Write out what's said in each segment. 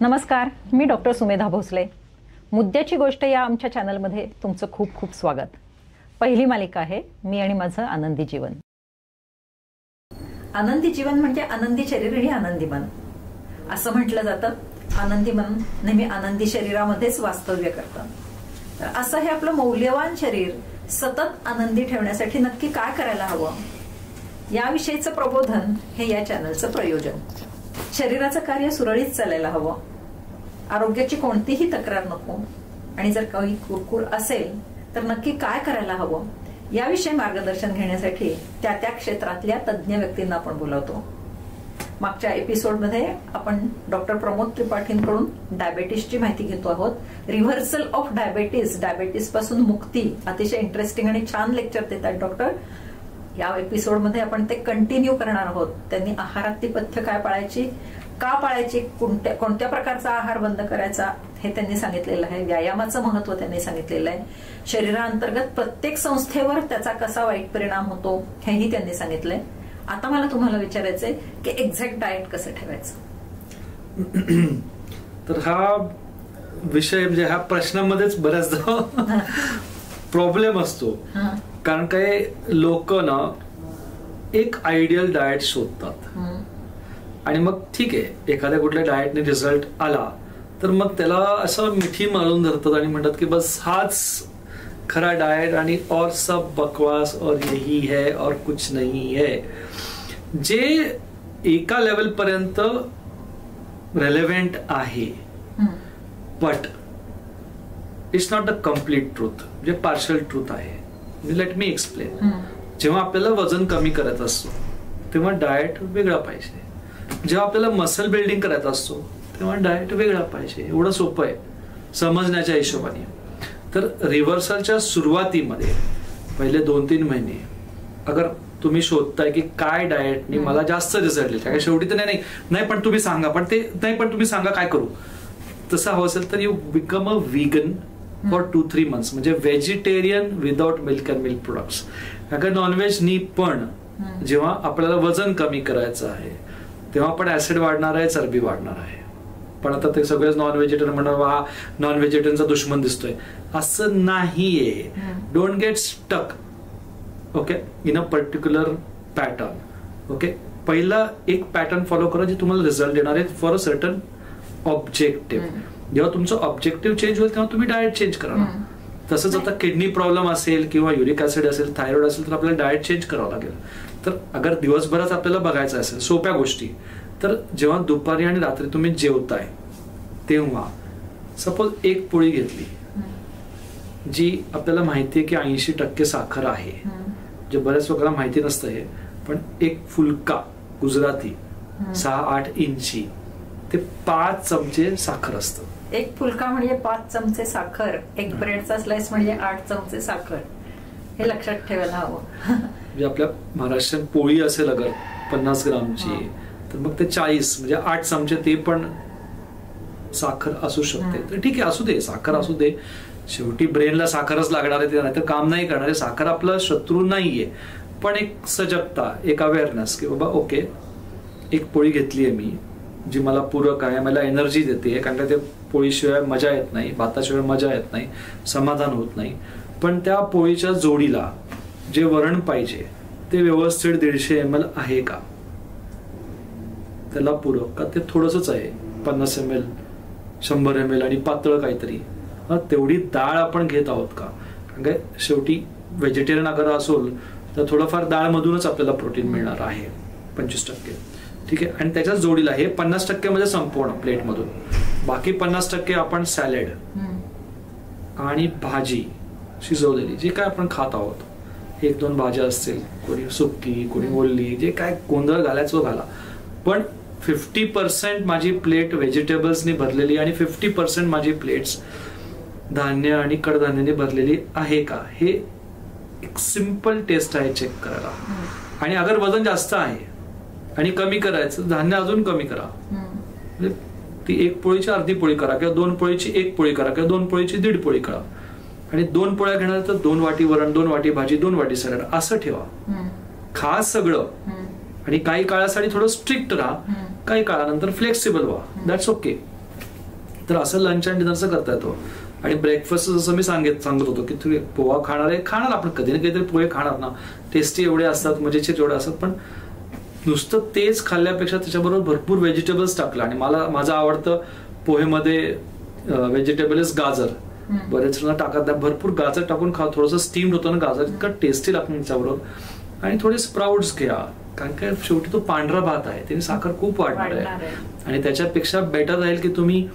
नमस्कार, मी डॉक्टर सुमेधा भोसले. मुद्द्याची गोष्ट या आमच्या चॅनलमध्ये तुमचं खूप खूप स्वागत. पहिली मालिका आहे मी आणि माझं आनंदी जीवन. आनंदी जीवन म्हणजे आनंदी शरीर आणि आनंदी मन असं म्हटलं जातं. आनंदी मन नेहमी आनंदी शरीरामध्येच वास्तव्य करतं. तर असं हे आपलं मौल्यवान शरीर सतत आनंदी ठेवण्यासाठी नक्की काय करायला हवं याविषयीचं प्रबोधन हे या चॅनलचं प्रयोजन. शरीराचं कार्य सुरळीत चालायला हवं, आरोग्याची कोणतीही तक्रार नको, आणि जर काही कुरकुर असेल तर नक्की काय करायला हवं याविषयी मार्गदर्शन घेण्यासाठी त्या त्या क्षेत्रातल्या तज्ज्ञ व्यक्तींना आपण बोलवतो. मागच्या एपिसोडमध्ये आपण डॉक्टर प्रमोद त्रिपाठींकडून डायबेटीसची माहिती घेतो आहोत. रिव्हर्सल ऑफ डायबेटीस, डायबेटीस पासून मुक्ती, अतिशय इंटरेस्टिंग आणि छान लेक्चर देतात डॉक्टर. या एपिसोडमध्ये आपण ते कंटिन्यू करणार आहोत. त्यांनी आहारातली पथ्य काय पाळायची, का पाळायची, कोणत्या प्रकारचा आहार बंद करायचा हे त्यांनी सांगितलेलं आहे. व्यायामाचं महत्व त्यांनी सांगितलेलं आहे. शरीराअंतर्गत प्रत्येक संस्थेवर त्याचा कसा वाईट परिणाम होतो हेही त्यांनी सांगितलंय. आता मला तुम्हाला विचारायचंय की एक्झॅक्ट डाएट कसं ठेवायचं. तर हा विषय म्हणजे ह्या प्रश्नामध्येच बऱ्याचदा प्रॉब्लेम असतो. कारण काय लोक ना एक आयडियल डाएट शोधतात आणि मग ठीक आहे एखाद्या कुठल्या डाएटने रिझल्ट आला तर मग त्याला असं मिठी मारून धरतात आणि म्हणतात की बस हाच खरा डाएट आणि और सब बकवास और यही है और कुछ नहीं है. जे एका लेवल पर्यंत रेलेव्हेंट आहे but it's not a complete truth, म्हणजे पार्शल ट्रूथ आहे. Let me explain. जेव्हा आपल्याला वजन कमी करायचं असतो तेव्हा डाएट वेगळा पाहिजे. जेव्हा आपल्याला मसल बिल्डिंग करायचा असतो तेव्हा डाएट वेगळा पाहिजे. एवढं सोपं आहे समजण्याच्या हिशोबाने. तर रिव्हर्सलच्या सुरुवातीमध्ये पहिले 2-3 महिने अगर तुम्ही शोधताय की काय डाएटनी मला जास्त रिझल्ट येईल, काय शेवटी तर नाही पण तुम्ही सांगा, पण ते नाही पण तुम्ही सांगा काय करू, तसं हवं असेल तर you become a vegan for 2-3 months, म्हणजे vegetarian without milk and milk products. अगर नॉनव्हेजनी पण जेव्हा आपल्याला वजन कमी करायचं आहे तेव्हा पण ऍसिड वाढणार आहे, चरबी वाढणार आहे. पण आता ते सगळेच नॉन व्हेजिटेरियन म्हणणार वा नॉन व्हेजिटेरियनचा दुश्मन दिसतोय, असं नाहीये. Don't get stuck okay in a particular pattern. Okay, पहिला एक पॅटर्न फॉलो करा जे तुम्हाला रिझल्ट देणार आहे फॉर अ सर्टन ऑब्जेक्टिव्ह. जेव्हा तुमचं ऑब्जेक्टिव्ह चेंज होईल तेव्हा तुम्ही डाएट चेंज करा. तसंच आता किडनी प्रॉब्लेम असेल किंवा युरिक ऍसिड असेल, थायरॉइड असेल तर आपल्याला डाएट चेंज करावं लागेल. तर अगर दिवसभरात आपल्याला बघायचं असेल सोप्या गोष्टी, तर जेव्हा दुपारी आणि रात्री तुम्ही जेवताय तेव्हा सपोज एक पोळी घेतली जी आपल्याला माहिती आहे की 80% साखर आहे, जे बऱ्याच लोकांना माहिती नसतं हे, पण एक फुलका गुजराती 6-8 इंची ते 5 चमचे साखर असतं. एक फुलका म्हणजे 5 चमचे साखर, एक ब्रेडचा स्लाइस म्हणजे 8 चमचे साखर. हे लक्षात ठेवायला हवं. म्हणजे आपल्या महाराष्ट्रीयन पोळी असेल अगर 50 ग्रामची तर मग ते 40 म्हणजे 8 चमचे ते पण साखर असू शकते. तर ठीक आहे, असू दे, साखर असू दे. शेवटी ब्रेनला साखरच लागणार आहे, ते नाहीतर काम नाही करणार आहे. साखर आपला शत्रू नाहीये, पण एक सजगता, एक अवेअरनेस की बाबा ओके एक पोळी घेतलीये मी जी मला पूरक आहे, मला एनर्जी देते. कारण का ते पोळीशिवाय मजा येत नाही, भाताशिवाय मजा येत नाही, समाधान होत नाही. पण त्या पोळीच्या जोडीला जे वरण पाहिजे ते व्यवस्थित 150 ml आहे का, त्याला पूरक का ते थोडंसंच आहे 50 ml 100 ml आणि पातळ काहीतरी, तेवढी डाळ आपण घेत आहोत का. कारण काय शेवटी व्हेजिटेरियन अगर असेल तर थोडंफार डाळ मधूनच आपल्याला प्रोटीन मिळणार आहे 25%. ठीक आहे, आणि त्याच्याच जोडीला हे 50% म्हणजे संपूर्ण प्लेट मधून, बाकी 50% आपण सॅलड आणि भाजी शिजवलेली जे काय आपण खात आहोत, 1-2 भाज्या असतील, कोणी सुक्की कोणी ओल्ली, जे काय गोंधळ घालायचं घाला, पण 50% माझी प्लेट व्हेजिटेबल्सनी भरलेली आणि 50% माझी प्लेट्स धान्य आणि कडधान्याने भरलेली आहे का, हे एक सिंपल टेस्ट आहे चेक करायला. आणि अगर वजन जास्त आहे आणि कमी करायचं, धान्य अजून कमी करा. म्हणजे ती 1 पोळीची अर्धी पोळी करा किंवा 2 पोळीची 1 पोळी करा किंवा 2 पोळीची 1.5 पोळी करा. आणि 2 पोळ्या घेणार तर 2 वाटी वरण, 2 वाटी भाजी, 2 वाटी सॅलड असं ठेवा. खा सगळं आणि काही काळासाठी थोडं स्ट्रिक्ट राहा, काही काळानंतर फ्लेक्सिबल व्हा. That's okay. तर असं लंच आणि डिनरचं करता येतो. आणि ब्रेकफास्ट जसं मी सांगत होतो की तुम्ही पोहा खाणार आपण कधी ना कधीतरी पोहे खाणार ना, टेस्टी एवढे असतात, मजेशीर एवढे असतात, पण नुसतं तेच खाल्ल्यापेक्षा त्याच्याबरोबर भरपूर व्हेजिटेबल्स टाकलं. आणि माझं आवडतं पोहेमध्ये व्हेजिटेबल इज गाजर. बरेच जण टाकत भरपूर गाजर टाकून खा, थोडंसं स्टीम्ड होतं ना गाजर, इतकं टेस्टी लागतं त्याच्याबरोबर. आणि थोडे स्प्राउट्स घ्या, कारण काय शेवटी तो पांढरा भात आहे, त्याने साखर खूप वाढणार आहे. आणि त्याच्यापेक्षा बेटर राहील की तुम्ही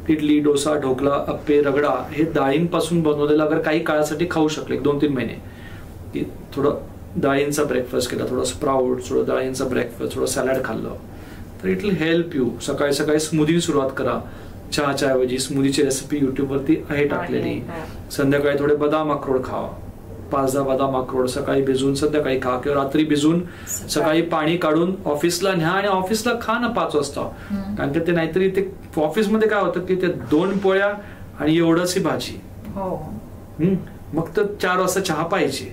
इडली, डोसा, ढोकला, अप्पे, रगडा हे डाळींपासून बनवलेलं अगर काही काळासाठी खाऊ शकले, 2-3 महिने, की थोडं डाळींचा ब्रेकफास्ट केला, थोडं स्प्राउट, थोडं डाळींचा ब्रेकफास्ट, थोडं सॅलड खाल्लं तर इट विल हेल्प यू. सकाळी सकाळी स्मूदी सुरुवात करा, चहाच्या ऐवजी स्मूदीची रेसिपी युट्यूबवरती आहे टाकलेली. संध्याकाळी थोडे बदाम अक्रोड खा, 5-10 बदाम अक्रोड सकाळी भिजवून संध्याकाळी खा, किंवा रात्री भिजवून सकाळी पाणी काढून ऑफिसला न्या आणि ऑफिसला खा ना 5 वाजता. कारण की ते नाहीतरी ते ऑफिसमध्ये काय होतं की ते 2 पोळ्या आणि एवढंच भाजी, मग तर 4 वाजता चहा पाहिजे,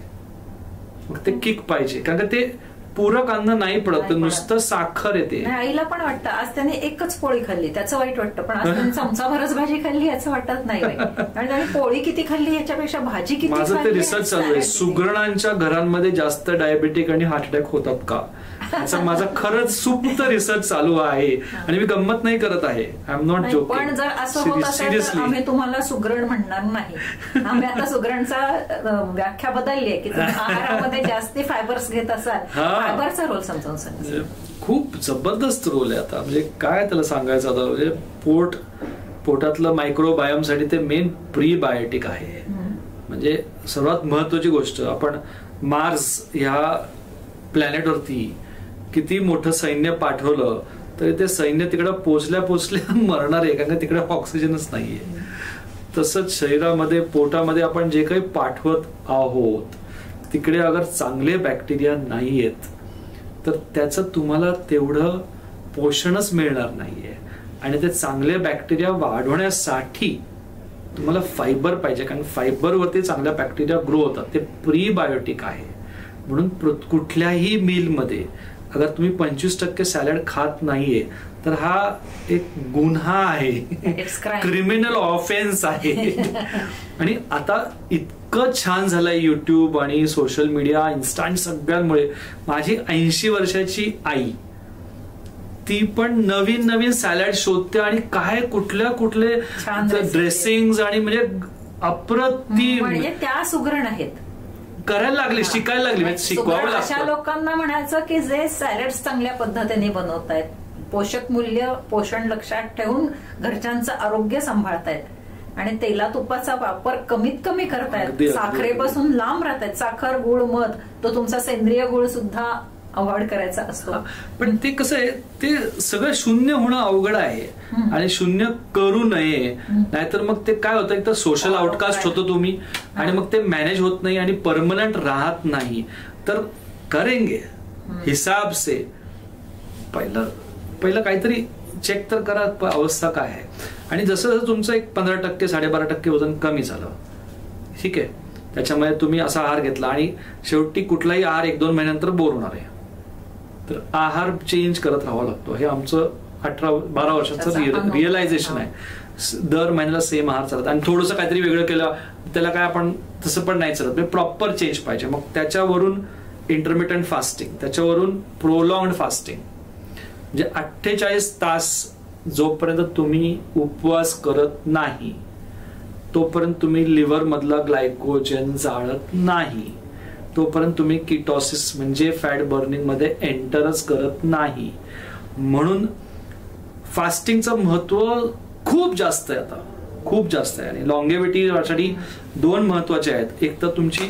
मग ते किक पाहिजे, कारण का ते पूरक अन्न नाही पडत, नुसतं साखर येते. आईला पण वाटतं आज त्याने एकच पोळी खाल्ली त्याचं वाईट वाटतं, पण आज त्याने चमचाभरच भाजी खाल्ली याचं वाटत नाही. आणि त्याने पोळी किती खाल्ली याच्यापेक्षा भाजी किती. माझं ते रिसर्च चालू आहे, सुगरणांच्या घरांमध्ये जास्त डायबेटिक आणि हार्ट अटॅक होतात का, याचा माझा खरंच सुप्त रिसर्च चालू आहे. आणि मी गंमत नाही करत आहे, आय एम नॉट जोकिंग. पण जर असं होत असेल तर आम्ही तुम्हाला सुगरण म्हणणार नाही. आम्ही आता सुगरणचा व्याख्या बदलली आहे की तुम्ही आहारामध्ये जास्ती फायबर्स घेत असाल, फायबरचा रोल समजावून सांगा. खूप जबरदस्त रोल आहे आता, म्हणजे काय त्याला सांगायचं आता, म्हणजे पोटातलं मायक्रोबायोम साठी ते मेन प्रीबायोटिक आहे. म्हणजे सर्वात महत्वाची गोष्ट, आपण मार्स ह्या प्लॅनेटवरती किती मोठं सैन्य पाठवलं तरी ते सैन्य तिकडे पोचल्या मरणार आहे, कारण तिकडे ऑक्सिजनच नाहीये. तसंच शरीरामध्ये पोटामध्ये आपण जे काही पाठवत आहोत तिकडे अगर चांगले बॅक्टेरिया नाहीयेत तर त्याचं तुम्हाला तेवढं पोषणच मिळणार नाहीये. आणि ते चांगले बॅक्टेरिया वाढवण्यासाठी तुम्हाला फायबर पाहिजे, कारण फायबरवरती चांगल्या बॅक्टेरिया ग्रो होतात, ते प्रीबायोटिक आहे. म्हणून कुठल्याही मीलमध्ये अगर तुम्ही 25% सॅलड खात नाहीये तर हा एक गुन्हा आहे, क्रिमिनल ऑफेन्स आहे. आणि आता इतकं छान झालंय युट्यूब आणि सोशल मीडिया, इन्स्टंट सगळ्यांमुळे. माझी 80 वर्षाची आई ती पण नवीन सॅलड शोधते आणि काय कुठले ड्रेसिंग आणि म्हणजे अप्रतिम, म्हणजे त्या सुगरण आहेत, करायला लागले, शिकायला लागले, शिकवावं लागतं. अशा लोकांना म्हणायचं की जे सॅलड चांगल्या पद्धतीने बनवतायत, पोषक मूल्य, पोषण लक्षात ठेवून घरच्यांचं आरोग्य सांभाळतायत आणि तेला तुपाचा वापर कमीत कमी करतायत, साखरेपासून लांब राहतायत. साखर, गुळ, मध, तो तुमचा सेंद्रिय गुळ सुद्धा अवॉइड करायचा असतो. पण ते कसं आहे, ते सगळं शून्य होणं अवघड आहे आणि शून्य करू नये, नाहीतर मग ते काय होतं, एक तर सोशल आउटकास्ट होतो तुम्ही आणि मग ते मॅनेज होत नाही आणि परमनंट राहत नाही. तर करेंगे हिसाब से, पहिलं काहीतरी चेक तर करा अवस्था काय आहे. आणि जसं तुमचं एक 15%, 12.5% वजन कमी झालं, ठीक आहे, त्याच्यामुळे तुम्ही असा आहार घेतला आणि शेवटी कुठलाही आहार 1-2 महिन्यानंतर बोर होणार आहे, तर आहार चेंज करत राहावा लागतो. हे आमचं 18-12 वर्षाचं रिअलायझेशन आहे. दर महिन्याला सेम आहार चालत आणि थोडंसं काहीतरी वेगळं केलं त्याला काय आपण तसं पण नाही चालत, प्रॉपर चेंज पाहिजे. मग त्याच्यावरून इंटरमिटंट फास्टिंग, त्याच्यावरून प्रोलॉंग्ड फास्टिंग, म्हणजे 48 तास जोपर्यंत तुम्ही उपवास करत नाही तोपर्यंत तुम्ही लिव्हर मधला ग्लायकोजन जाळत नाही, तोपर्यंत तुम्ही किटोसिस म्हणजे फॅट बर्निंग मध्ये एंटरच करत नाही. म्हणून फास्टिंगचं महत्व खूप जास्त आहे, आता खूप जास्त आहे. आणि लॉंगेव्हिटीसाठी 2 महत्वाचे आहेत. एक तर तुमची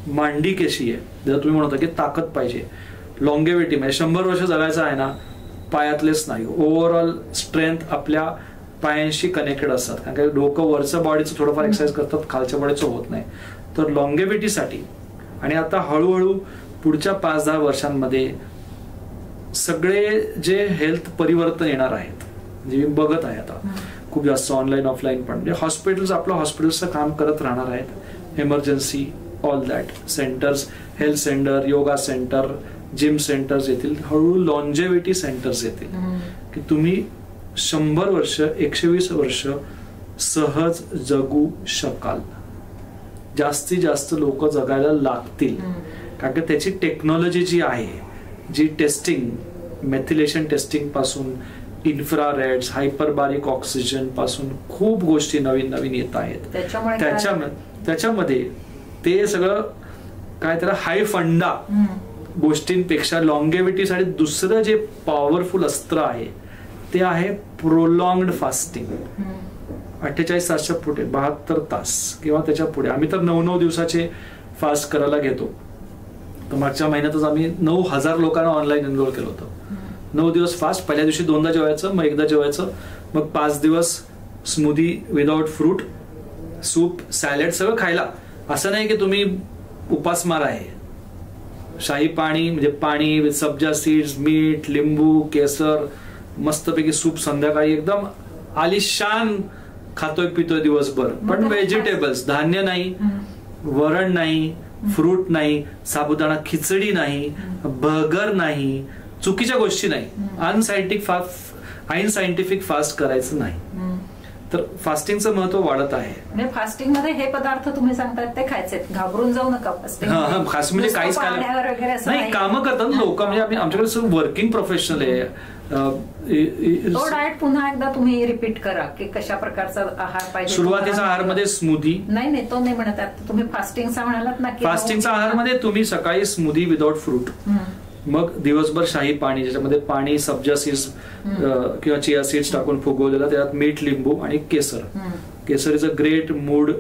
मांडी कशी आहे, जर तुम्ही म्हणता की ताकद पाहिजे, लॉंगेव्हिटी म्हणजे 100 वर्ष जगायचं आहे ना, पायातलेच नाही, ओव्हरऑल स्ट्रेंथ आपल्या पायांशी कनेक्टेड असतात, कारण की डोकं वरचं बॉडीचं थोडंफार एक्सरसाइज करतात, खालच्या बॉडीचं होत नाही. तर लॉंगेव्हिटीसाठी आणि आता हळूहळू पुढच्या 5-10 वर्षांमध्ये सगळे जे हेल्थ परिवर्तन येणार आहेत, जे मी बघत आहे आता खूप जास्त ऑनलाईन ऑफलाईन, पण म्हणजे हॉस्पिटल्स आपलं हॉस्पिटल्सचं काम करत राहणार आहेत. Emergency, all that centres, health centre, yoga centre, gym centres येतील, हळूहळू लॉन्जेव्हिटी सेंटर्स येतील की तुम्ही 100 वर्ष 120 वर्ष सहज जगू शकाल. जास्तीत जास्त लोक जगायला लागतील, कारण की त्याची टेक्नॉलॉजी जी आहे, जी टेस्टिंग, मेथिलेशन टेस्टिंग पासून इन्फ्रारेड्स, हायपरबारिक ऑक्सिजन पासून खूप गोष्टी नवीन नवीन येत आहेत. त्याच्यामध्ये ते सगळं काय त्याला हाय फंडा गोष्टींपेक्षा लॉंगेव्हिटीसाठी दुसरं जे पॉवरफुल अस्त्र आहे ते आहे प्रोलॉंग्ड फास्टिंग. 48 तासच्या पुढे 72 तास किंवा त्याच्या पुढे. आम्ही तर 9 दिवसाचे फास्ट करायला घेतो. तर मागच्या महिन्यातच आम्ही 9,000 लोकांना ऑनलाईन एनरोल केलं होतं. 9 दिवस फास्ट, पहिल्या दिवशी 2दा जेवायचं, मग 1दा जेवायचं, मग 5 दिवस smoothie without fruit, soup, salad सगळं खायला. असं नाही की तुम्ही उपासमार आहे. शाही पाणी म्हणजे पाणी विथ सब्जा सीड्स, मीठ, लिंबू, केसर, मस्तपैकी सूप संध्याकाळी एकदम आलिशान खातोय पितोय दिवसभर. पण व्हेजिटेबल्स, धान्य नाही, वरण नाही, फ्रूट नाही, साबुदाणा खिचडी नाही, बर्गर नाही, चुकीच्या गोष्टी नाही. अनसायंटिफिक फास्ट करायचं नाही. तर फास्टिंगचं महत्व वाढत आहे. म्हणजे फास्टिंग मध्ये हे पदार्थ तुम्ही सांगतात ते खायचे, घाबरून जाऊ नका. खास म्हणजे काहीच नाही, कामं करतात लोक. म्हणजे आमच्याकडे वर्किंग प्रोफेशनल आहे. तो डाएट पुन्हा एकदा तुम्ही रिपीट करा की कशा प्रकारचा आहार पाहिजे. सुरुवातीचा आहार मध्ये स्मूदी नाही तो नाही म्हणत. तुम्ही फास्टिंगचा म्हणालात ना, की फास्टिंगचा आहार मध्ये तुम्ही सकाळी स्मूदी विदाउट फ्रूट, मग दिवसभर शाही पाणी, ज्याच्यामध्ये पाणी, सब्जा सीड्स किंवा चिया सीड्स टाकून फुगवलेलं, त्यात मीठ, लिंबू आणि केसर. Kesar is a great mood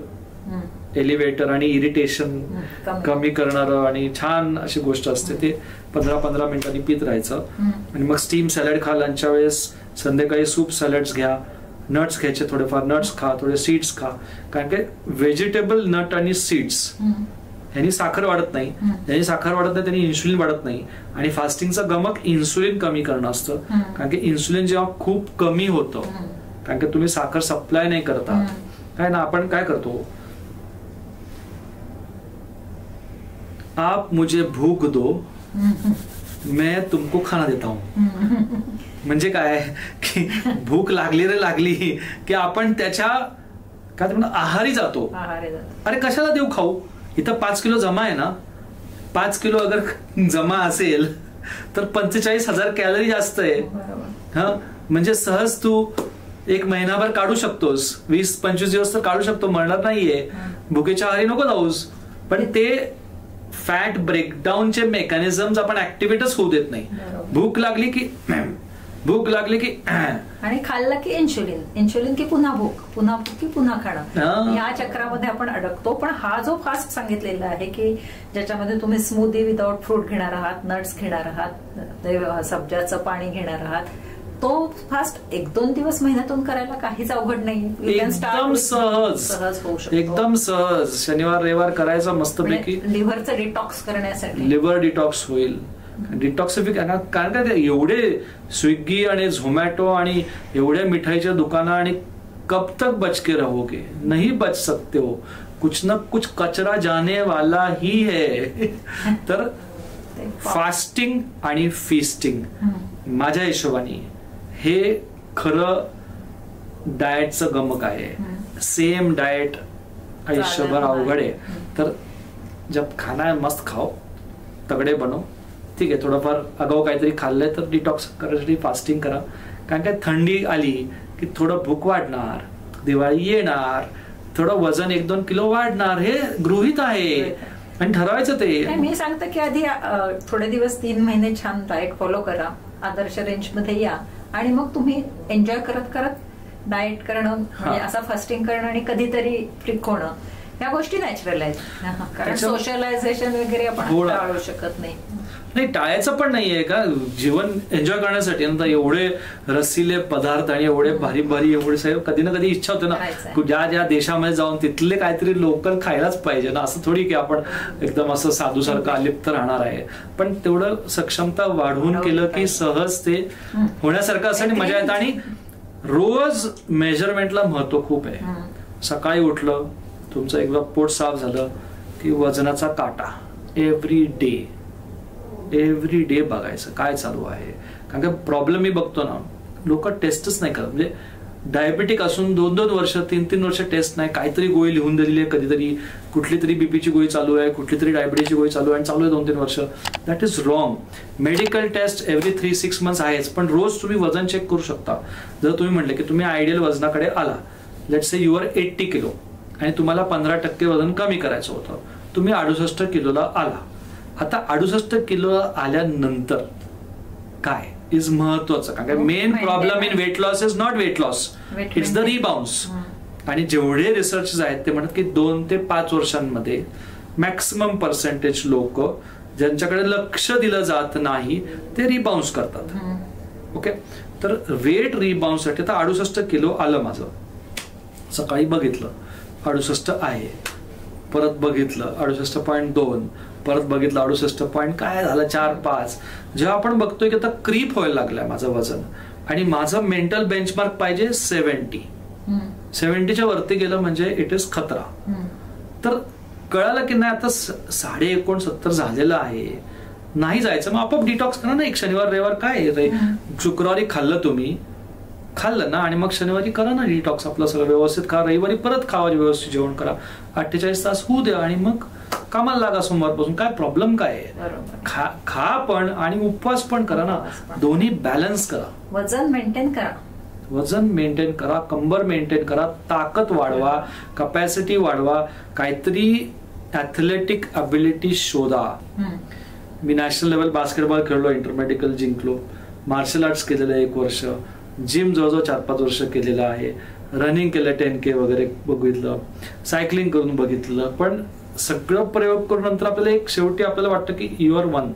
elevator आणि इरिटेशन कमी करणारं आणि छान अशी गोष्ट असते. ते 15-15 मिनिटांनी पित राहायचं. आणि मग स्टीम सॅलड खा लंचच्या वेळेस. संध्याकाळी सूप सॅलड्स घ्या. नट्स घ्यायचे, थोडेफार नट्स खा, थोडे सीड्स खा. कारण की व्हेजिटेबल, नट आणि सीड्स यांनी साखर वाढत नाही. ज्यांनी साखर वाढत नाही त्यांनी इन्सुलिन वाढत नाही. आणि फास्टिंगचं गमक इन्सुलिन कमी करणं असतं. कारण की इन्सुलिन जेव्हा खूप कमी होतं, कारण की तुम्ही साखर सप्लाय नाही करता, काय ना, आपण काय करतो, आप मुझे भूख दो, मैं तुमको खाना देता हूं. म्हणजे काय की भूक लागली रे लागली की आपण त्याच्या काय म्हणतो आहारी जातो. अरे कशाला देऊ खाऊ, इथं 5 किलो जमा आहे ना, 5 किलो अगर जमा असेल तर 45,000 कॅलरी जास्त आहे. म्हणजे सहज तू 1 महिनाभर काढू शकतोस, 20-25 दिवस तर काढू शकतो, म्हणणार नाहीये. भुकेच्या आहारी नको जाऊस. पण ते फॅट ब्रेकडाऊनचे मेकॅनिझम्स आपण ऍक्टिव्हेटच होऊ देत नाही. भूक लागली की आणि खाल्लं की इन्शुलिन की पुन्हा भूक की पुन्हा खाणं, या चक्रामध्ये आपण अडकतो. पण हा जो फास्ट सांगितलेला आहे की ज्याच्यामध्ये तुम्ही स्मूदी विदाउट फ्रूट घेणार आहात, नट्स घेणार आहात, सब्जाचं पाणी घेणार आहात, तो फास्ट 1-2 दिवस महिन्यातून करायला काहीच अवघड नाही. एकदम सहज होऊ शकतो. एकदम सहज शनिवार रविवार करायचा मस्तपैकी. लिव्हरचं डिटॉक्स करण्यासाठी लिव्हर डिटॉक्स होईल. डिटॉक्सिफिकेशन, कारण का एवढे स्विगी आणि झोमॅटो आणि एवढ्या मिठाईच्या दुकानं आणि कब तक बच के रहोगे, नहीं बच सकते हो. कुछ न कुछ कचरा जाने वाला ही है. तर फास्टिंग आणि फीस्टिंग माझ्या हिशोबाने हे खरं डाएटचं गमक आहे. सेम डाएट आयुष्यभर अवघड आहे. तर जब खाना है मस्त खाओ, तगडे बनो. ठीक आहे, थोडंफार अगाऊ काहीतरी खाल्लंय तर डिटॉक्स करायसाठी फास्टिंग करा. कारण काय थंडी आली की थोडं भूक वाढणार, दिवाळी येणार, थोडं वजन 1-2 किलो वाढणार, हे गृहीत आहे. आणि ठरवायचं ते. मी सांगते की आधी थोडे दिवस 3 महिने छान डाएट फॉलो करा, आदर्श रेंज मध्ये या, आणि मग तुम्ही एन्जॉय करत करत डाएट करणं, म्हणजे असं फास्टिंग करणं आणि कधीतरी फ्रिक होणं, या गोष्टी नॅचरल आहेत. कारण सोशलायझेशन वगैरे आपण टाळू शकत नाही. टाळायचं पण नाहीये का, जीवन एन्जॉय करण्यासाठी. नंतर एवढे रसिले पदार्थ आणि एवढे भारी भारी एवढे सगळं कधी ना कधी इच्छा होते ना, ज्या ज्या देशामध्ये जाऊन तिथले काहीतरी लोकल खायलाच पाहिजे ना. असं थोडी की आपण एकदम असं साधूसारखं अलिप्त राहणार आहे. पण तेवढं सक्षमता वाढवून केलं की सहज ते होण्यासारखं असं आणि मजा येतं. आणि रोज मेजरमेंटला महत्व खूप आहे. सकाळी उठलं, तुमचं एकदा पोट साफ झालं की वजनाचा काटा एव्हरी डे बघायचं काय चालू आहे. कारण का प्रॉब्लेम मी बघतो ना, लोक टेस्टच नाही करत. म्हणजे डायबेटिक असून 2-2 वर्ष 3-3 वर्ष टेस्ट नाही, काहीतरी गोळी लिहून दिलेली आहे, कधीतरी कुठली तरी बीपीची गोळी चालू आहे, कुठली तरी डायबिटीसची गोळी चालू आहे आणि चालू आहे 2-3 वर्ष. That is wrong. Medical test every 3-6 months आहेच, पण रोज तुम्ही वजन चेक करू शकता. जर तुम्ही म्हटले की तुम्ही आयडियल वजनाकडे आला, let's say you are 80 kilo आणि तुम्हाला 15% वजन कमी करायचं होतं, तुम्ही 68 किलोला आला. आता 68 किलो आल्यानंतर काय इज महत्वाचं, कारण main problem in weight loss is not weight loss, it's the rebound. आणि जेवढे रिसर्च आहेत ते म्हणतात की 2 ते 5 वर्षांमध्ये मॅक्सिमम पर्सेंटेज लोक ज्यांच्याकडे लक्ष दिलं जात नाही ते रिबाउन्स करतात. ओके, तर वेट रिबाउन्स साठी आता 68 किलो आलं माझं, सकाळी बघितलं 68 आहे, परत बघितलं 68.2, परत बघितलं 68 पॉईंट काय झालं 4-5. जेव्हा आपण बघतोय की आता क्रीप व्हायला लागलंय माझं वजन आणि माझं मेंटल बेंचमार्क पाहिजे 70च्या वरती गेलं म्हणजे इट इज खतरा. तर कळालं की नाही आता 69 झालेलं आहे, नाही जायचं, मग आपोआप डिटॉक्स करा ना. एक शनिवार रविवार काय शुक्रवारी खाल्लं ना आणि मग शनिवारी करा ना डिटॉक्स, आपलं सगळं व्यवस्थित खा, रविवारी परत खावा, व्यवस्थित जेवण करा, 48 तास होऊ द्या आणि मग कामाला लागा सोमवारपासून. काय प्रॉब्लेम काय आहे, खा पण आणि उपवास पण करा ना, दोन्ही बॅलन्स करा. वजन मेंटेन करा, कंबर मेंटेन करा, ताकद वाढवा, कपॅसिटी वाढवा, काहीतरी ऍथलेटिक अबिलिटी शोधा. मी नॅशनल लेवल बास्केटबॉल खेळलो, इंटरमेडिकल जिंकलो, मार्शल आर्ट्स केलेलं 1 वर्ष, जिम जवळजवळ 4-5 वर्ष केलेलं आहे, रनिंग केलं 10K वगैरे बघितलं, सायकलिंग करून बघितलं. पण सगळं प्रयोग करून नंतर आपल्याला एक शेवटी आपल्याला वाटतं की यू आर वन,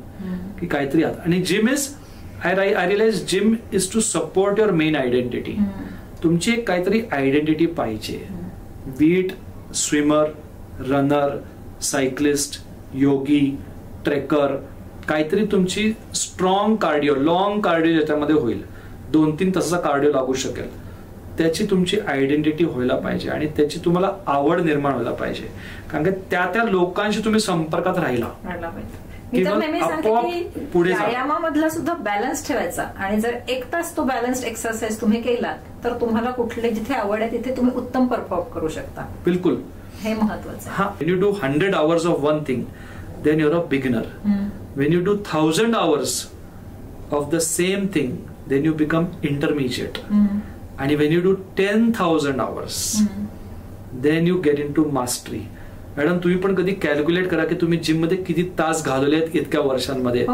की काहीतरी आहात. आणि gym is I realise gym is to support your main identity. तुमची एक काहीतरी आयडेंटिटी पाहिजे, be it swimmer, runner, cyclist, yogi, trekker, काहीतरी तुमची स्ट्रॉंग कार्डिओ, लॉंग कार्डिओ ज्याच्यामध्ये होईल, 2-3 तासाचा कार्डिओ लागू शकेल, त्याची तुमची आयडेंटिटी व्हायला पाहिजे आणि त्याची तुम्हाला आवड निर्माण व्हायला पाहिजे. कारण की त्या लोकांशी तुम्ही संपर्कात राहिला पुढे. व्यायामामधला सुद्धा बॅलन्स ठेवायचा आणि जर 1 तास तो बॅलन्स एक्सरसाइज तुम्ही केला तर तुम्हाला कुठले जिथे आवड आहे तिथे तुम्ही उत्तम परफॉर्म करू शकता. बिलकुल, हे महत्वाचं आहे. When you do 100 hours of one thing, then you're a beginner. When you do 1000 hours of the same thing, then you become intermediate. And when you do 10,000 hours, then you get into mastery. Madam तुम्ही पण कधी calculate करा की तुम्ही gym मध्ये किती तास घालवले आहेत इतक्या वर्षांमध्ये.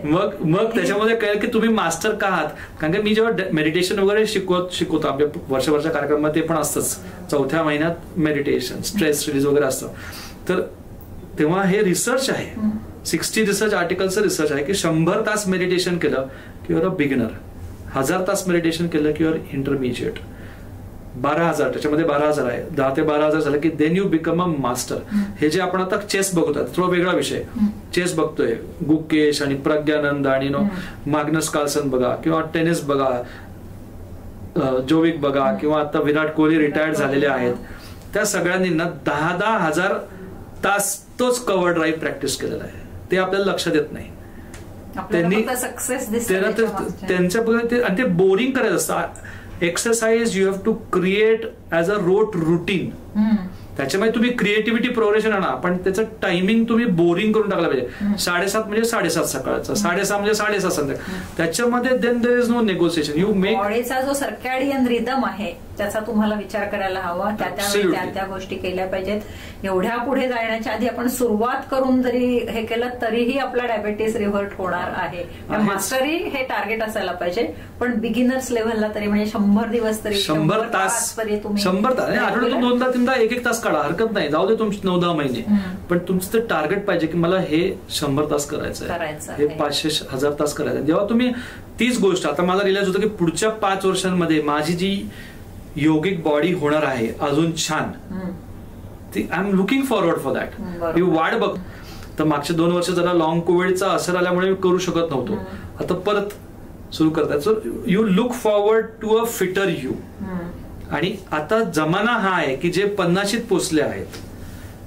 मग त्याच्यामध्ये कळेल की तुम्ही मास्टर का आहात. कारण की मी जेव्हा मेडिटेशन वगैरे शिकवतो आपल्या वर्षभरच्या कार्यक्रमात, ते पण असतंच 4थ्या महिन्यात मेडिटेशन, स्ट्रेस रिलीज वगैरे असतं. तर तेव्हा हे रिसर्च आहे, 60 रिसर्च आर्टिकलचं रिसर्च आहे की 100 तास मेडिटेशन केलं की युअर अ बिगिनर, 1000 तास मेडिटेशन केलं की युअर इंटरमिजिएट, 12,000 त्याच्यामध्ये 12,000 आहे, 10 ते 12,000 झालं की then you become a master. हे जे आपण आता चेस बघतोय थोडा वेगळा विषय, चेस बघतोय, गुकेश आणि प्रज्ञानंद आणि मॅग्नस कार्लसन बघा, किंवा टेनिस बघा, जोविक बघा, किंवा आता विराट कोहली रिटायर्ड झालेले आहेत, त्या सगळ्यांनी ना 10,000 तास तोच कव्हर ड्राईव्ह प्रॅक्टिस केलेला आहे. ते आपल्याला लक्षात येत नाही. त्यांनी त्यांच्या आणि ते बोरिंग करायचं असतं. Exercise you have to create as a routine. त्याच्यामुळे तुम्ही क्रिएटिव्हिटी प्रोग्रेशन आणा, पण त्याचं टायमिंग तुम्ही बोरिंग करून टाकलं पाहिजे. 7:30 म्हणजे 7:30 सकाळचं, 6:30 म्हणजे 6:30 संध्याकाळ. त्याच्यामध्ये then there is no negotiation. You make बॉडीचा जो सर्कॅडियन रिदम आहे त्याचा तुम्हाला विचार करायला हवा. त्या गोष्टी केल्या पाहिजेत. एवढ्या पुढे जाण्याच्या आधी आपण सुरुवात करून जरी हे केलं तरीही आपला डायबेटीस रिव्हर्ट होणार आहे. मास्टरी हे टार्गेट असायला पाहिजे, पण बिगिनर्स लेव्हलला तरी म्हणजे 100 दिवस तरी 100 तास 100 तास आठवड्यातून 2-3 1-1 तास काढा, हरकत नाही, जाऊ दे तुमचे 9-10 महिने. पण तुमचं ते टार्गेट पाहिजे की मला हे 100 तास करायचं आहे, हे 500-1000 तास करायचं. जेव्हा तुम्ही तीच गोष्ट, आता मला रिअलाइज होतं की पुढच्या 5 वर्षांमध्ये माझी जी योगिक बॉडी होणार आहे अजून छान, I am looking forward for that. मी वाट बघ. तर मागच्या 2 वर्ष जरा लॉंग कोविडचा असर आल्यामुळे मी करू शकत नव्हतो, आता परत सुरू करतात. So you look forward to a fitter you. आणि आता जमाना हा आहे की जे 50शीत पोचले आहेत,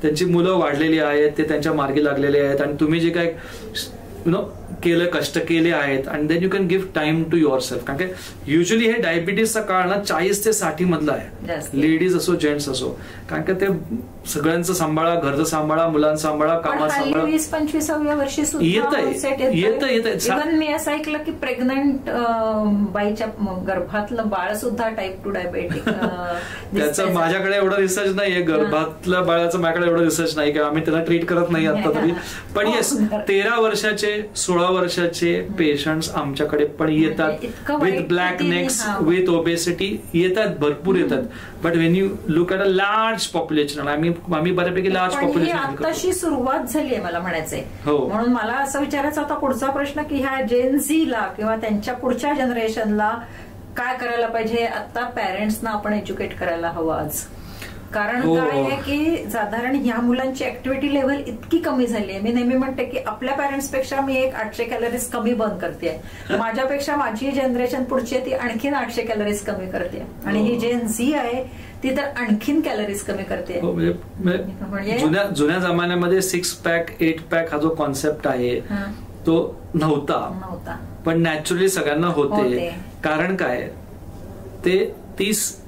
त्यांची मुलं वाढलेली आहेत, ते त्यांच्या मार्गी लागलेले आहेत, आणि तुम्ही जे काय केलं, कष्ट केले आहेत, आणि then you can give time to yourself. कारण की युजली हे डायबिटीसचा काळ ना 40 ते 60 मधला आहे, लेडीज असो जेंट्स असो. कारण की ते सगळ्यांचं सांभाळा, घरचं सांभाळा, मुलांचं सांभाळा, कामात सांभाळा. 20-25व्या वर्षी येतं. मी असं ऐकलं की प्रेग्नंट बाईच्या गर्भातलं बाळ सुद्धा टाईप 2 डायबेटिक. त्याचं माझ्याकडे एवढं रिसर्च नाहीये, गर्भातल्या बाळाचं माझ्याकडे एवढं रिसर्च नाही किंवा आम्ही त्याला ट्रीट करत नाही आता तरी. पण येस, 13 वर्षाचे 16 वर्षाचे पेशंट्स आमच्याकडे पण येतात with black next, with obesity येतात, भरपूर येतात. But Wien you look at a large population, आम्ही बऱ्यापैकी लार्ज पॉप्युलेशन. आताशी सुरुवात झाली आहे मला म्हणायचंय. हो, म्हणून मला असं विचारायचं होता पुढचा प्रश्न की ह्या जेन झीला किंवा त्यांच्या पुढच्या जनरेशनला काय करायला पाहिजे. आता पॅरेंट्सना आपण एज्युकेट करायला हवं आज. कारण काय आहे की साधारण ह्या मुलांची ऍक्टिव्हिटी लेव्हल इतकी कमी झाली आहे. मी नेहमी म्हणते की आपल्या पॅरेंट्सपेक्षा मी 800 कॅलरीज कमी बर्न करते. माझ्यापेक्षा माझी जनरेशन पुढची आहे ती आणखीन 800 कॅलरीज कमी करते, आणि ही जेन झी आहे ती तर आणखीन कॅलरीज कमी करते. म्हणजे जुन्या जमान्यामध्ये 6 पॅक 8 पॅक हा जो कॉन्सेप्ट आहे तो नव्हता, पण नॅचरली सगळ्यांना होते. कारण काय, ते 30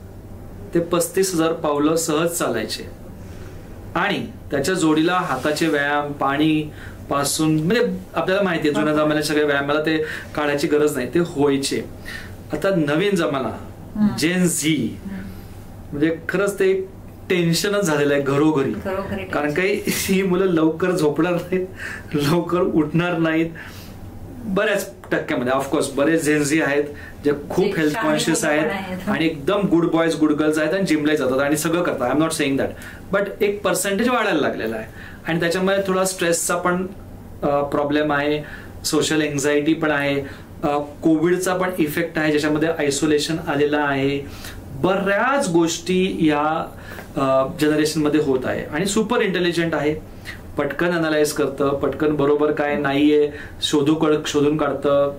ते 35,000 पावलं सहज चालायचे, आणि त्याच्या जोडीला हाताचे व्यायाम, पाणी पासून, म्हणजे आपल्याला माहिती आहे जुन्या जमान्यात सगळे व्यायामाला ते काढायची गरज नाही, ते व्हायचे. आता नवीन जमाना जेन झी, म्हणजे खरंच ते टेन्शनच झालेलं आहे घरोघरी. कारण काही ही मुलं लवकर झोपणार नाहीत, लवकर उठणार नाहीत. बऱ्याच टक्क्यामध्ये ऑफकोर्स बरेच जेन्झी आहेत जे खूप हेल्थ कॉन्शियस आहेत आणि एकदम गुड बॉयज गुड गर्ल्स आहेत आणि जिमला जातात आणि सगळं करतात. I am not saying that, but एक पर्सेंटेज वाढायला लागलेला आहे, आणि त्याच्यामध्ये थोडा स्ट्रेसचा पण प्रॉब्लेम आहे, सोशल एन्झायटी पण आहे, कोविडचा पण इफेक्ट आहे ज्याच्यामध्ये आयसोलेशन आलेलं आहे. बऱ्याच गोष्टी या जनरेशनमध्ये होत आहे, आणि सुपर इंटेलिजंट आहे, पटकन अनालाइज करतं, पटकन बरोबर काय नाहीये शोधून काढतं.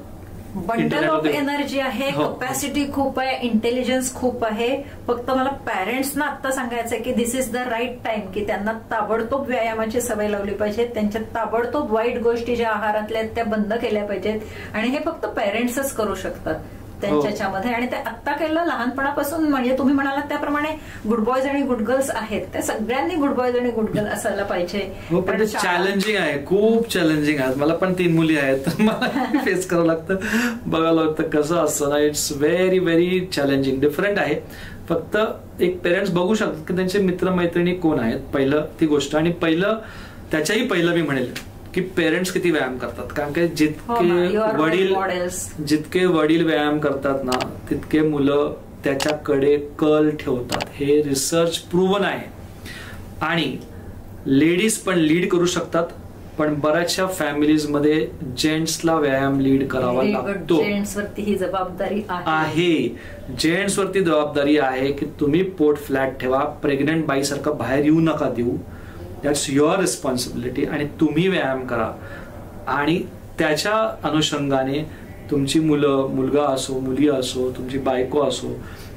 बंडल ऑफ एनर्जी आहे, कपॅसिटी खूप आहे, इंटेलिजन्स खूप आहे. फक्त मला पॅरेंट्सना आता सांगायचंय की दिस इज द राईट टाइम की त्यांना ताबडतोब व्यायामाची सवय लावली पाहिजे, त्यांच्या ताबडतोब वाईट गोष्टी ज्या आहारातल्या आहेत त्या बंद केल्या पाहिजेत, आणि हे फक्त पॅरेंट्सच करू शकतात त्यांच्यामध्ये. आणि ते आत्ता केलं लहानपणापासून, म्हणजे तुम्ही म्हणालात त्याप्रमाणे गुड बॉयज आणि गुड गर्ल्स आहेत, त्या सगळ्यांनी गुड बॉयज आणि गुड गर्ल असायला पाहिजे. पण चॅलेंजिंग आहे, खूप चॅलेंजिंग आहे. मला पण 3 मुली आहेत, तर मला फेस करावं लागतं, बघावं लागतं कसं असतं ना. It's very very challenging, different आहे. फक्त एक पेरेंट्स बघू शकतात की त्यांचे मित्रमैत्रिणी कोण आहेत, पहिलं ती गोष्ट. आणि त्याच्याही पहिलं मी म्हणेल की पेरेंट्स किती व्यायाम करतात. कारण की जितके वडील व्यायाम करतात ना, तितके मुलं त्याच्याकडे कल ठेवतात. हे रिसर्च प्रूव्हन आहे. आणि लेडीज पण लीड करू शकतात, पण बऱ्याचशा फॅमिलीज मध्ये जेंट्सला व्यायाम लीड करावा लागतो. जेंट्सवरती ही जबाबदारी आहे. जेंट्सवरती जबाबदारी आहे की तुम्ही पोट फ्लॅट ठेवा, प्रेग्नंट बाईसारखं बाहेर येऊ नका देऊ. That's your responsibility. आणि तुम्ही व्यायाम करा, आणि त्याच्या अनुषंगाने तुमची मुलगा असो, मुली असो, तुमची बायको असो,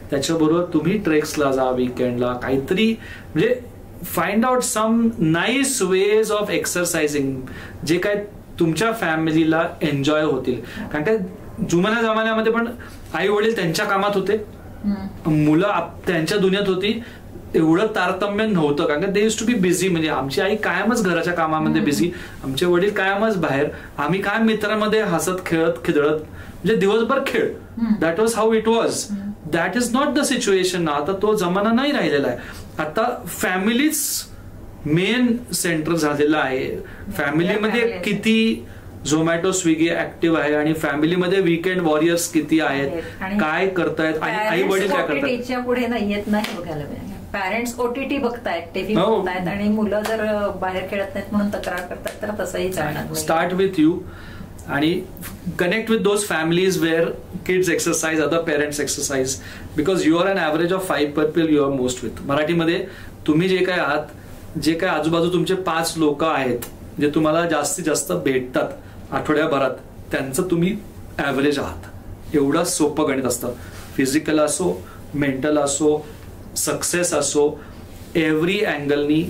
त्याच्याबरोबर तुम्ही ट्रेक्सला जा, वीकेंडला काहीतरी, म्हणजे find out some nice ways of exercising जे काय तुमच्या फॅमिलीला एन्जॉय होतील. कारण काय जुन्या जमान्यामध्ये पण आई वडील त्यांच्या कामात होते, मुलं त्यांच्या दुनियात होती, एवढं तारतम्य नव्हतं. कारण का they used to be busy. म्हणजे आमची आई कायमच घराच्या कामामध्ये बिझी, आमचे वडील कायमच बाहेर, आम्ही काय मित्रांमध्ये हसत खेळत खिदळत, म्हणजे दिवसभर खेळ. That was how it was. That is not the situation. आता तो जमाना नाही राहिलेला आहे. आता फॅमिलीच मेन सेंटर झालेलं आहे. फॅमिलीमध्ये किती झोमॅटो स्विगी ऍक्टिव्ह आहे, आणि फॅमिलीमध्ये वीकेंड वॉरियर्स किती आहेत, काय करतायत, आई वडील काय करतात. पुढे नाही येत नाही बघायला मिळालं. पॅरेंट्स OTT बघतायत, टीव्ही बघतायत, आणि मुलं जर बाहेर खेळत नाहीत म्हणून तक्रार करतात, तर तसंही चालणार. स्टार्ट विथ यू, आणि connect with those families where kids exercise, other parents exercise, because you are an average of 5 people you are most with. मराठीमध्ये तुम्ही जे काय आहात, जे काय आजूबाजू तुमचे 5 लोक आहेत जे तुम्हाला जास्तीत जास्त भेटतात आठवड्याभरात, त्यांचं तुम्ही ऍव्हरेज आहात. एवढं सोपं गणित असतं. फिजिकल असो, मेंटल असो, सक्सेस असो, every अँगलनी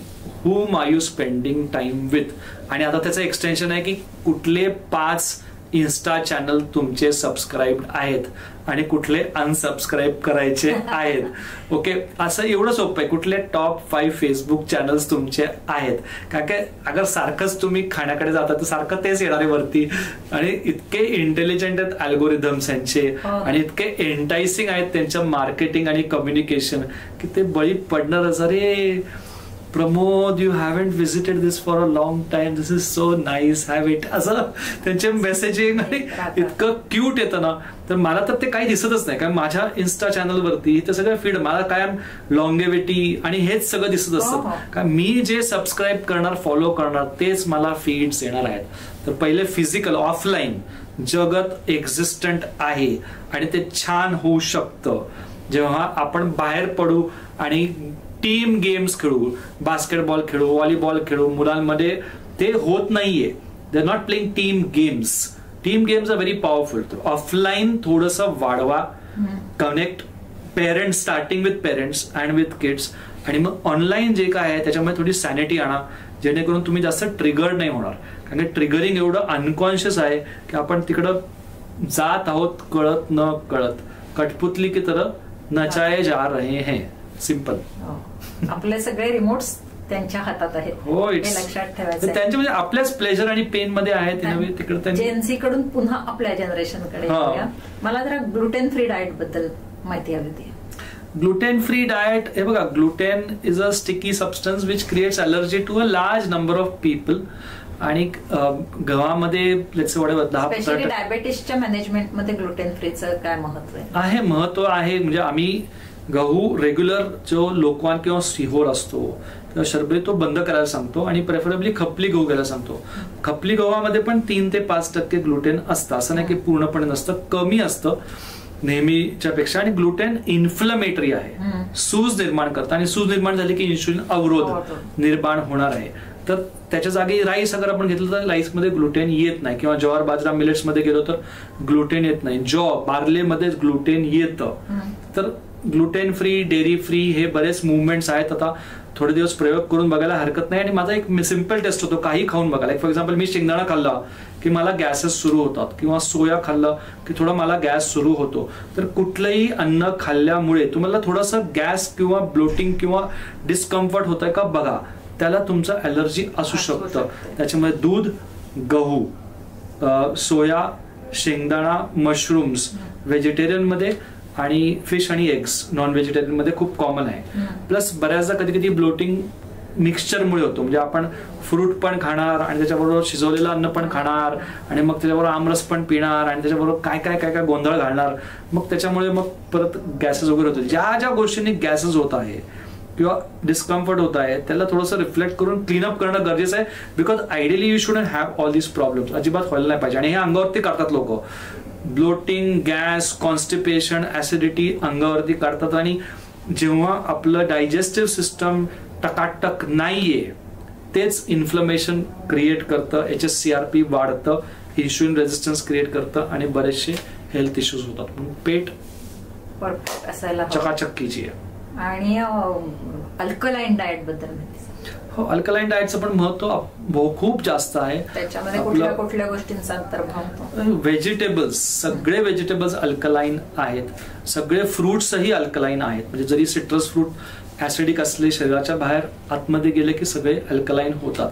whom are you spending time with. आणि आता त्याचं एक्सटेन्शन आहे की कुठले 5 इन्स्टा चॅनल तुमचे सबस्क्राईब आहेत आणि कुठले अनसबस्क्राईब करायचे आहेत. ओके, असं एवढं सोपं आहे. कुठले टॉप 5 फेसबुक चॅनल्स तुमचे आहेत. कारण की अगर सारखंच तुम्ही खाण्याकडे जाता तर सारखं तेच येणार आहे वरती. आणि इतके इंटेलिजंट आहेत अल्गोरिदम्स यांचे आणि इतके एंटायसिंग आहेत त्यांच्या मार्केटिंग आणि कम्युनिकेशन की ते बळी पडणारच. अरे Pramod, you haven't visited this for a long time, this is so nice, have it, असं त्यांचे मेसेजिंग आणि इतकं क्यूट येतं ना. तर मला तर ते काही दिसतच नाही, कारण माझ्या इन्स्टा चॅनल वरती ते सगळं फीड मला कायम लॉंगेविटी आणि हेच सगळं दिसत असतं. कारण मी जे सबस्क्राईब करणार, फॉलो करणार तेच मला फीड्स येणार आहेत. तर पहिले फिजिकल ऑफलाईन जगत एक्झिस्टंट आहे आणि ते छान होऊ शकतं जेव्हा आपण बाहेर पडू आणि टीम गेम्स खेळू, बास्केटबॉल खेळू, व्हॉलीबॉल खेळू. मुलांमध्ये ते होत नाहीये. They are not playing team games. Team games are very powerful. Offline थोडंसं वाढवा, connect parents, starting with parents and with kids. आणि मग ऑनलाईन जे काय आहे त्याच्यामध्ये थोडी सॅनिटी आणा, जेणेकरून तुम्ही जास्त ट्रिगर नाही होणार. कारण की ट्रिगरिंग एवढं अनकॉन्शियस आहे की आपण तिकडं जात आहोत कळत न कळत. कठपुतली की तरह नचाए जा रहे हैं. सिंपल. आपले सगळे रिमोट्स त्यांच्या हातात आहेत. हो, हे लक्षात ठेवायचं. त्यांच्या म्हणजे आपल्याच प्लेजर आणि पेन मध्ये आहेत. तिकडे जेनसी कडून पुन्हा आपल्या जनरेशन कडे. मला जरा ग्लुटेन फ्री डाएट बद्दल माहिती हवी होती. ग्लुटेन फ्री डाएट, हे बघा, gluten is a sticky substance which creates allergy to a large number of people. आणि गव्हामध्ये स्पेशली डायबेटिसच्या मॅनेजमेंट मध्ये ग्लुटेन फ्रीचं काय महत्व आहे? महत्व आहे म्हणजे आम्ही गहू रेग्युलर जो लोकवान किंवा सिहोर असतो तर शरबतो बंद करायला सांगतो आणि प्रेफरेबली खपली गहू घ्यायला सांगतो. खपली गव्हामध्ये पण 3 ते 5% ग्लुटेन असतं. असं नाही की पूर्णपणे नसतं, कमी असतं नेहमीच्या पेक्षा. आणि ग्लुटेन इन्फ्लमेटरी आहे, सूज निर्माण करतं आणि सूज निर्माण झाली की इन्शुलिन अवरोध निर्माण होणार आहे. तर त्याच्या जागी राईस अगर आपण घेतलं तर राईसमध्ये ग्लुटेन येत नाही. किंवा ज्वार बाजरा मिलेट्समध्ये गेलो तर ग्लुटेन येत नाही. बार्लेमध्ये ग्लुटेन येतं. तर ग्लुटेन फ्री, डेअरी फ्री हे बरेच मुवमेंट्स आहेत. आता थोडे दिवस प्रयोग करून बघायला हरकत नाही. आणि माझा एक सिम्पल टेस्ट होतो काही खाऊन बघायला. फॉर एक्झाम्पल मी शेंगदाणा खाल्ला की मला गॅसेस सुरू होतात, किंवा सोया खाल्लं की थोडा मला गॅस सुरू होतो. तर कुठलंही अन्न खाल्ल्यामुळे तुम्हाला थोडंसं गॅस किंवा ब्लोटिंग किंवा डिस्कम्फर्ट होत आहे का बघा. त्याला तुमचं अलर्जी असू शकतं. त्याच्यामुळे दूध, गहू, सोया, शेंगदाणा, मशरूम्स व्हेजिटेरियन मध्ये आणि फिश आणि एग्स नॉन व्हेजिटेरियन मध्ये खूप कॉमन आहे. प्लस बऱ्याचदा कधी कधी ब्लोटिंग मिक्सचरमुळे होतो. म्हणजे आपण फ्रूट पण खाणार आणि त्याच्याबरोबर शिजवलेलं अन्न पण खाणार आणि मग त्याच्याबरोबर आमरस पण पिणार आणि त्याच्याबरोबर काय काय काय काय गोंधळ घालणार. मग त्याच्यामुळे मग परत गॅसेस वगैरे होतो. ज्या ज्या गोष्टींनी गॅसेस होत आहे किंवा डिस्कम्फर्ट होत आहे त्याला थोडंसं रिफ्लेक्ट करून क्लीनअप करणं गरजेचं आहे. Because ideally you shouldn't have all this problems. अजिबात व्हायला नाही पाहिजे. आणि हे अंगावरती काढतात लोक. ब्लोटिंग, गॅस, कॉन्स्टिपेशन, ऍसिडिटी अंगावरती काढतात. आणि जेव्हा आपलं डायजेस्टिव्ह सिस्टम टकाटक नाहीये तेच इन्फ्लमेशन क्रिएट करतं, HSCRP वाढतं, इन्शुलिन रेझिस्टन्स क्रिएट करतं आणि बरेचसे हेल्थ इश्यूज होतात. म्हणून पेट परफेक्ट असायला चकाचक्कीची आहे. आणि अल्कलाईन डाएट बद्दल हो, अल्कलाईन डाएटचं पण महत्व खूप जास्त आहे. त्याच्यामध्ये कुठल्या कुठल्या गोष्टींचा अंतर्भाव? व्हेजिटेबल्स, सगळे व्हेजिटेबल्स अल्कलाईन आहेत. सगळे फ्रुट्सही अल्कलाईन आहेत. म्हणजे जरी सिट्रस फ्रूट ऍसिडिक असले शरीराच्या बाहेर आतमध्ये गेले की सगळे अल्कलाईन होतात.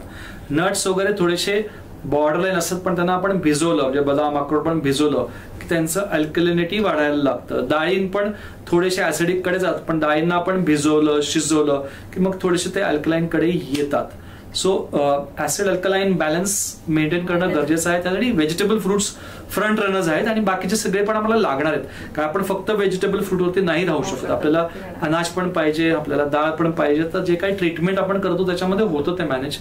नट्स वगैरे थोडेसे बॉर्डरलाईन असतात पण त्यांना आपण भिजवलं, म्हणजे बदाम, अक्रोड पण भिजवलं की त्यांचं अल्कलिनिटी वाढायला लागतं. डाळीं पण थोडेसे ऍसिडिक कडे जातात पण डाळींना आपण भिजवलं, शिजवलं की मग थोडेसे ते अल्कलाईन कडे येतात. So acid alkaline balance maintain करणं गरजेचं आहे. त्यासाठी व्हेजिटेबल फ्रुट्स फ्रंट रनर्स आहेत आणि बाकीचे सगळे पण आम्हाला लागणार आहेत. कारण आपण फक्त व्हेजिटेबल फ्रूटवरती नाही राहू शकत. आपल्याला अनाज पण पाहिजे, आपल्याला डाळ पण पाहिजे. तर जे काही ट्रीटमेंट आपण करतो त्याच्यामध्ये होतं ते मॅनेज.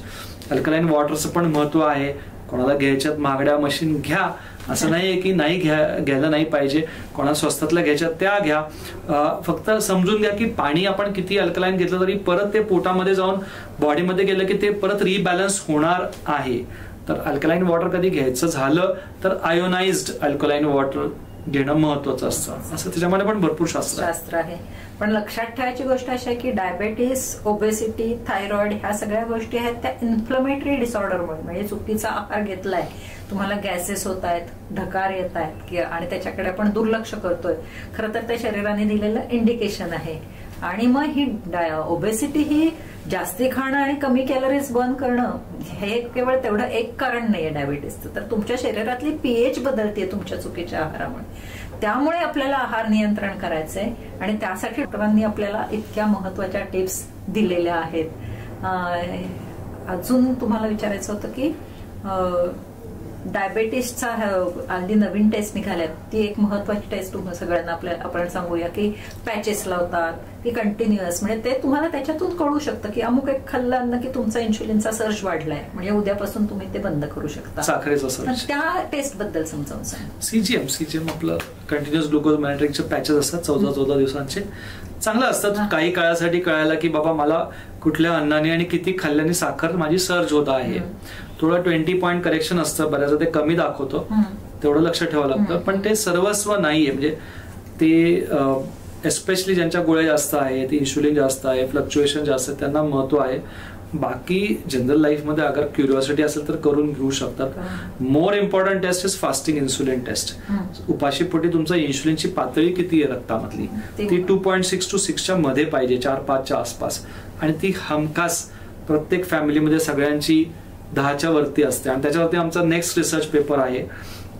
अल्कलाईन वॉटरचं पण महत्व आहे. कोणाला घ्यायच्यात महागड्या मशीन घ्या, असं नाहीये की नाही घ्यायला नाही पाहिजे. कोणाला स्वस्तातल्या घ्यायच्यात त्या घ्या. फक्त समजून घ्या की पाणी आपण किती अल्कलाईन घेतलं तरी परत ते पोटामध्ये जाऊन बॉडीमध्ये गेलं की ते परत रिबॅलन्स होणार आहे. तर अल्कलाईन वॉटर कधी घ्यायचं झालं तर आयोनाइज्ड अल्कलाईन वॉटर घेणं महत्वाचं असतं, असं त्याच्यामध्ये पण भरपूर शास्त्र आहे. पण लक्षात ठेवायची गोष्ट अशी आहे की डायबेटीस, ओबेसिटी, थायरॉइड ह्या सगळ्या गोष्टी आहेत त्या इन्फ्लमेटरी डिसऑर्डरमुळे, म्हणजे चुकीचा आहार घेतलाय, तुम्हाला गॅसेस होत आहेत, ढकार येत आहेत आणि त्याच्याकडे आपण दुर्लक्ष करतोय, खरं तर त्या शरीराने दिलेलं इंडिकेशन आहे. आणि मग ही ओबेसिटी ही जास्ती खाणं आणि कमी कॅलरीज बर्न करणं हे केवळ तेवढं एक कारण नाहीये डायबिटीसचं, तर तुमच्या शरीरातली पीएच बदलते तुमच्या चुकीच्या आहारामुळे. त्यामुळे आपल्याला आहार नियंत्रण करायचंय आणि त्यासाठी डॉक्टरांनी आपल्याला इतक्या महत्वाच्या टिप्स दिलेल्या आहेत. अजून तुम्हाला विचारायचं होतं की डायबेटीसचा हल्ली नवीन टेस्ट निघाल्यात, ती एक महत्वाची टेस्ट तुम्हाला सगळ्यांना आपण सांगूया की पॅचेस लावतात की कंटिन्युअस, म्हणजे ते तुम्हाला त्याच्यातून कळू शकतं की अमुक एक खाल्लं अन्न की तुमचा इन्शुलिनचा सर्ज वाढलाय, म्हणजे उद्यापासून तुम्ही ते बंद करू शकता. साखरेचा सर्ज, त्या टेस्ट बद्दल समजावून सांगा. सीजीएम आपलं कंटिन्युअस ग्लुकोज मॉनिटरिंगचे पॅचेस असतात 14 दिवसांचे, चांगलं असतात. काही काळासाठी कळायला की बाबा मला कुठल्या अन्नाने आणि किती खाल्ल्याने साखर माझी सर्ज होत आहे. थोडं 20 पॉईंट करेक्शन असतं, बऱ्याचदा ते कमी दाखवतो, तेवढं लक्ष ठेवावं लागतं. पण ते सर्वस्व नाहीये, म्हणजे ते एस्पेशली ज्यांच्या गोळ्या जास्त आहेत, इन्शुलिन जास्त आहे, फ्लक्च्युएशन जास्त आहे, त्यांना महत्व आहे. बाकी जनरल लाईफमध्ये अगर क्युरिओसिटी असेल तर करून घेऊ शकतात. More important test is fasting insulin test. उपाशीपोटी तुमचं इन्शुलिनची पातळी किती आहे रक्तामधली, ती 2.6 to 6च्या मध्ये पाहिजे, 4-5च्या आसपास. आणि ती हमखास प्रत्येक फॅमिलीमध्ये सगळ्यांची 10च्या वरती असते. आणि त्याच्यावरती आमचा नेक्स्ट रिसर्च पेपर आहे,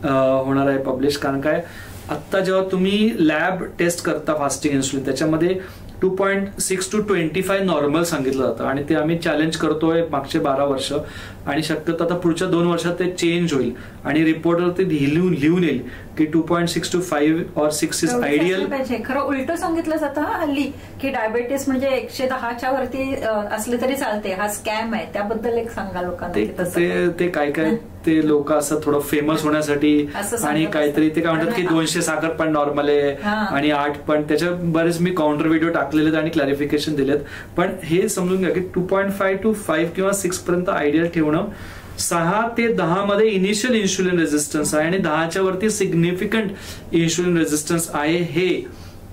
होणार आहे पब्लिश. कारण काय, आत्ता जेव्हा तुम्ही लॅब टेस्ट करता फास्टिंग इन्सुलिन, त्याच्यामध्ये 2.6 to 25 नॉर्मल सांगितलं जातं आणि ते आम्ही चॅलेंज करतोय मागचे 12 वर्ष. आणि शक्यतो आता पुढच्या 2 वर्षात ते चेंज होईल आणि रिपोर्टवरती लिहून येईल की 2.6 to 5 or 6 इज आयडियल. खरं उलट सांगितलं जातं हल्ली की डायबेटीस म्हणजे 110च्या वरती असले तरी चालते, हा स्कॅम आहे. त्याबद्दल एक सांगा लोकांना. ते काय ते लोक असं थोडं फेमस होण्यासाठी आणि काहीतरी ते काय म्हणतात की 200 साखर पण नॉर्मल आहे आणि 8 पण, त्याच्या बरेच मी काउंटर व्हिडिओ टाकलेले आहेत आणि क्लॅरिफिकेशन दिलेत. पण हे समजून घ्या की 2.5 to 5 किंवा 6 पर्यंत आयडियल ठेवणं. 6 ते 10 मध्ये इनिशियल इन्शुलिन रेझिस्टन्स आहे आणि 10च्या वरती सिग्निफिकंट इन्शुलिन रेझिस्टन्स आहे. हे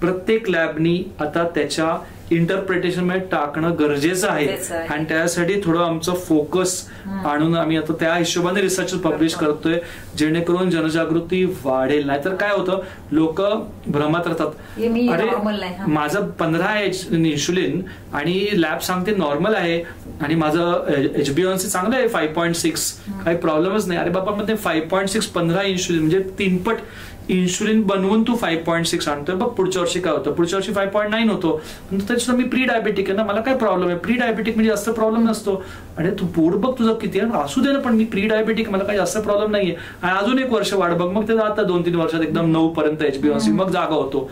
प्रत्येक लॅबनी आता त्याच्या इंटरप्रिटेशन मध्ये टाकणं गरजेचं आहे. आणि त्यासाठी थोडं आमचं फोकस आणून आम्ही आता त्या हिशोबाने रिसर्च पब्लिश करतोय, जेणेकरून जनजागृती वाढेल. नाहीतर काय होतं, लोक भ्रमात राहतात, अरे माझं 15 आहे इन्शुलिन आणि लॅब सांगते नॉर्मल आहे आणि माझं HbA1c चांगलं आहे 5.6, काही प्रॉब्लेमच नाही. अरे बाबा मध्ये 5.6 15 इन्शुलिन म्हणजे 3 पट इन्शुलिन बनवून तू 5.6 आणतोय. बघ पुढच्या वर्षी काय होतं, पुढच्या वर्षी 5.9 होतो. त्याच्यात मी प्री डायबेटिक आहे ना, मला काय प्रॉब्लेम आहे. प्री डायबेटिक म्हणजे जास्त प्रॉब्लेम नसतो. आणि तू पोट बघ तुझं किती आहे, असू दे ना, पण मी प्री डायबेटिक, मला काही जास्त प्रॉब्लेम नाहीये. आणि अजून 1 वर्ष वाढ बघ, मग ते आता 2-3 वर्षात एकदम 9 पर्यंत HbA1c मग जागा होतो.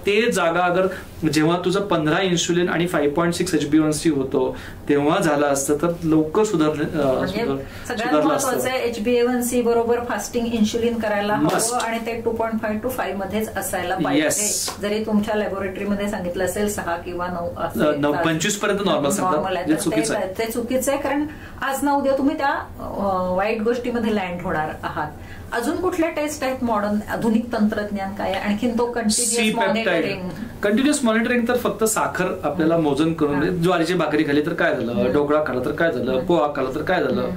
ते जागा अगर जेव्हा तुझं 15 इन्शुलिन आणि 5.6 HbA1c होतो तेव्हा झालं असतं तर लवकर सुधारलं असतं. HbA1c बरोबर फास्टिंग इन्शुलिन करायला हवं आणि ते 2.5 to 5 मध्येच असायला पाहिजे. जरी तुमच्या लॅबोरेटरीमध्ये सांगितलं असेल 6 किंवा 9, 25 पर्यंत नॉर्मल आहे, ते चुकीचं आहे. कारण आज ना उद्या तुम्ही त्या वाईट गोष्टीमध्ये लँड होणार आहात. अजून कुठल्या टेस्ट आहेत मॉडर्न, आधुनिक तंत्रज्ञान काय आहे आणखीन? तो कंटिन्युअस मॉनिटरिंग तर फक्त साखर आपल्याला मोजून करून, ज्वारीची भाकरी खाली तर काय झालं, ढोकळा खाला तर काय झालं, पोहा खाला तर काय झालं,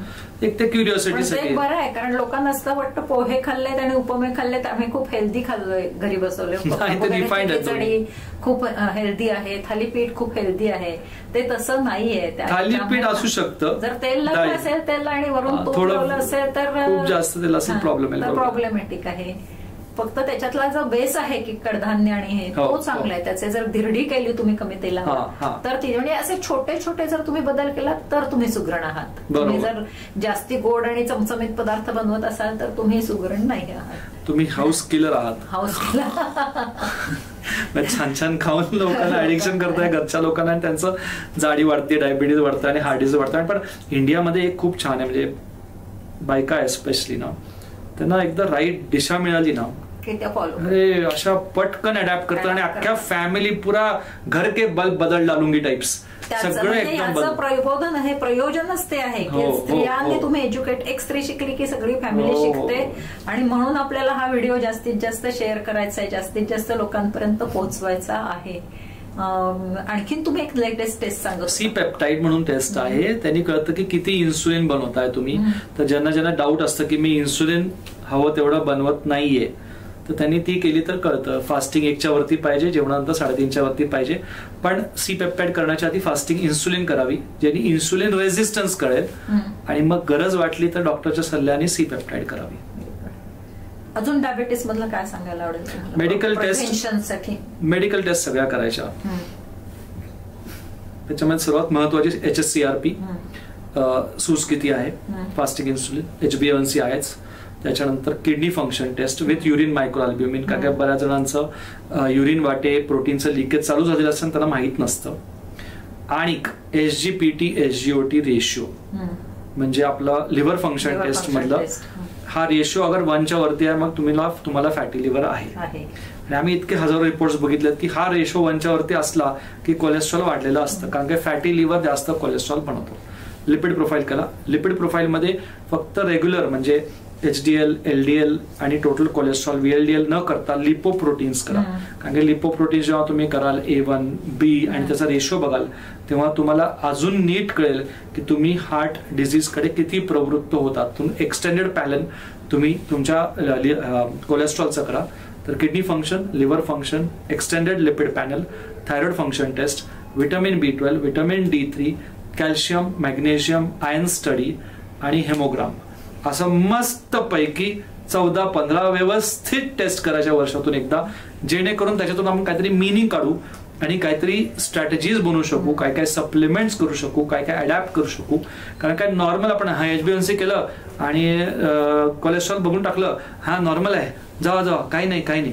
एक ते क्युरिओसिटीसाठी बरं आहे. कारण लोकांना असतं वाटतं पोहे खाल्लेत आणि उपमे खाल्लेत, आम्ही खूप हेल्दी खाल्लोय, घरी बसवले, खूप हेल्दी आहे, थालीपीठ खूप हेल्दी आहे. ते तसं नाहीये. थालीपीठ असू शकतं जर तेल लागलं असेल, तेल आणि वरून तूप लावलं असेल तर खूप जास्त तेल असेल प्रॉब्लेमॅटिक आहे. फक्त त्याच्यातला जो बेस आहे की कडधान्य आणि हे तो चांगला आहे. त्याचे जर धिरडी केली तुम्ही कमी तेलावर तर ती, म्हणजे असे छोटे छोटे जर तुम्ही बदल केला तर तुम्ही सुगरण आहात. तुम्ही जर जास्ती गोड आणि चमचमीत पदार्थ बनवत असाल तर तुम्ही सुगरण नाही आहात, तुम्ही हाऊस किलर आहात. हाऊस किलर छान छान खाऊन लोकांना ऍडिक्शन करताय, घरच्या लोकांना, आणि त्यांचं जाडी वाढते, डायबिटीज वाढतं आणि हार्ट डिसीज वाढतं. पण इंडियामध्ये एक खूप छान आहे, म्हणजे बायका एस्पेशली ना, त्यांना एकदा राईट दिशा मिळाली ना की त्या फॉलो अशा पटकन अडॅप्ट करतात आणि अख्ख्या फॅमिली पुरा घर के बल्ब बदल डालूंगी टाइप्स सगळं एकदम प्रबोधन आहे, प्रयोजनच ते आहे की स्त्रियांनी तुम्ही एज्युकेट, एक स्त्री शिकली की सगळी फॅमिली शिकते. आणि म्हणून आपल्याला हा व्हिडिओ जास्तीत जास्त शेअर करायचा आहे, जास्तीत जास्त लोकांपर्यंत पोहोचवायचा आहे. आणखीन तुम्ही एक लेटेस्ट टेस्ट सांगा. सी पेप्टाइड म्हणून टेस्ट आहे. त्यांनी कळतं की किती इन्सुलिन बनवताय तुम्ही. तर ज्यांना ज्यांना डाऊट असतं की मी इन्सुलिन हवं तेवढं बनवत नाहीये, तर त्यांनी ती केली तर कळतं. फास्टिंग 1च्या वरती पाहिजे, जेवणानंतर 3.5च्या वरती पाहिजे. पण सी पेप्टाइड करण्याच्या आधी फास्टिंग इन्सुलिन करावी, ज्यांनी इन्सुलिन रेझिस्टन्स कळेल. आणि मग गरज वाटली तर डॉक्टरच्या सल्ल्याने सी पेप्टाइड करावी. अजून डायबेटीस मधलं काय सांगायला आवडेल? मेडिकल टेस्ट सगळ्या करायच्या. त्याच्यामध्ये सर्वात महत्वाची HSCRP, सूज किती आहे, फास्टिंग इन्सुलिन, HbA1c आहेच. त्याच्यानंतर kidney function test with urine microalbumin. काय बऱ्याच जणांचं युरिन वाटे प्रोटीनचं लिकेज चालू झालेलं असतं त्यांना माहित नसतं. आणि SGPT SGOT रेशिओ म्हणजे आपलं लिव्हर फंक्शन टेस्ट मधलं हा रेशिओ अगर 1च्या वरती आहे मग तुम्हाला फॅटी लिव्हर आहे. आणि आम्ही इतके हजारो रिपोर्ट्स बघितलेत की हा रेशो 1च्या वरती असला की कोलेस्ट्रॉल वाढलेलं असतं, कारण की फॅटी लिव्हर जास्त कोलेस्ट्रॉल बनवतो. लिपिड प्रोफाईल करा. लिपिड प्रोफाईल मध्ये फक्त रेग्युलर म्हणजे HDL, LDL आणि टोटल कोलेस्ट्रॉल VLDL न करता लिपोप्रोटीन्स करा. कारण की लिपोप्रोटीन्स जेव्हा तुम्ही कराल A1, B आणि त्याचा रेशो बघाल तेव्हा तुम्हाला अजून नीट कळेल की तुम्ही हार्ट डिझीज कडे किती प्रवृत्त होतात. एक्सटेंडेड पॅनल तुम्ही तुमच्या कोलेस्ट्रॉलचा करा. तर kidney function, liver function, extended lipid panel, thyroid function test, vitamin B12, vitamin D3, calcium, magnesium, iron study आणि हेमोग्राम, असं मस्त पैकी 14-15 व्यवस्थित टेस्ट करायच्या वर्षातून एकदा, जेणेकरून त्याच्यातून आपण काहीतरी मिनिंग काढू आणि काहीतरी स्ट्रॅटेजीज बनवू शकू, काय काय सप्लिमेंट्स करू शकू, काय काय अडॅप्ट करू शकू. कारण काय नॉर्मल आपण हा HbA1c केलं आणि कोलेस्ट्रॉल बघून टाकलं, हा नॉर्मल आहे, जावा काही नाही,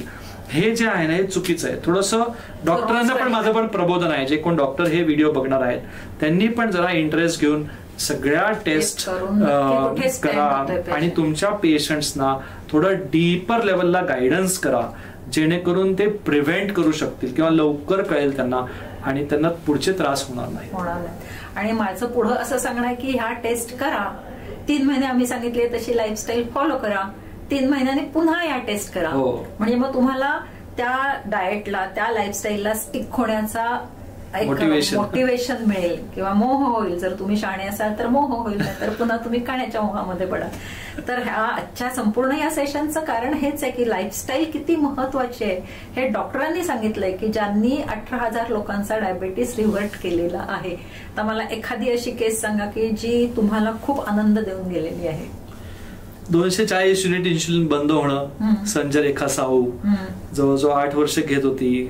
हे जे आहे ना हे चुकीचं आहे. थोडंसं डॉक्टरांना पण माझं पण प्रबोधन आहे, जे कोण डॉक्टर हे व्हिडिओ बघणार आहेत त्यांनी पण जरा इंटरेस्ट घेऊन सगळ्या टेस्ट करा आणि तुमच्या पेशंट्सना थोडं डीपर लेवलला गायडन्स करा, जेणेकरून ते प्रिव्हेंट करू शकतील किंवा लवकर कळेल त्यांना आणि त्यांना पुढचे त्रास होणार नाही. आणि माझं पुढं असं सांगणं आहे की ह्या टेस्ट करा, 3 महिने आम्ही सांगितले तशी लाईफस्टाईल फॉलो करा, 3 महिन्यांनी पुन्हा या टेस्ट करा. म्हणजे मग तुम्हाला त्या डाएटला, त्या लाईफस्टाईलला स्टिक होण्याचा मोटिवेशन मिळेल किंवा मोह होईल. जर तुम्ही शहाणे असाल तर मोह होईल, तर पुन्हा तुम्ही खाण्याच्या मोहामध्ये पडाल. तर ह्या आजच्या संपूर्ण या सेशनचं कारण हेच आहे की लाईफस्टाईल किती महत्वाची आहे हे डॉक्टरांनी सांगितलंय की ज्यांनी 18,000 लोकांचा डायबेटीस रिव्हर्ट केलेला आहे. तर मला एखादी अशी केस सांगा की जी तुम्हाला खूप आनंद देऊन गेलेली आहे. 240 युनिट इन्सुलिन बंद होणं. संजय रेखा साहू जवळजवळ 8 वर्ष घेत होती.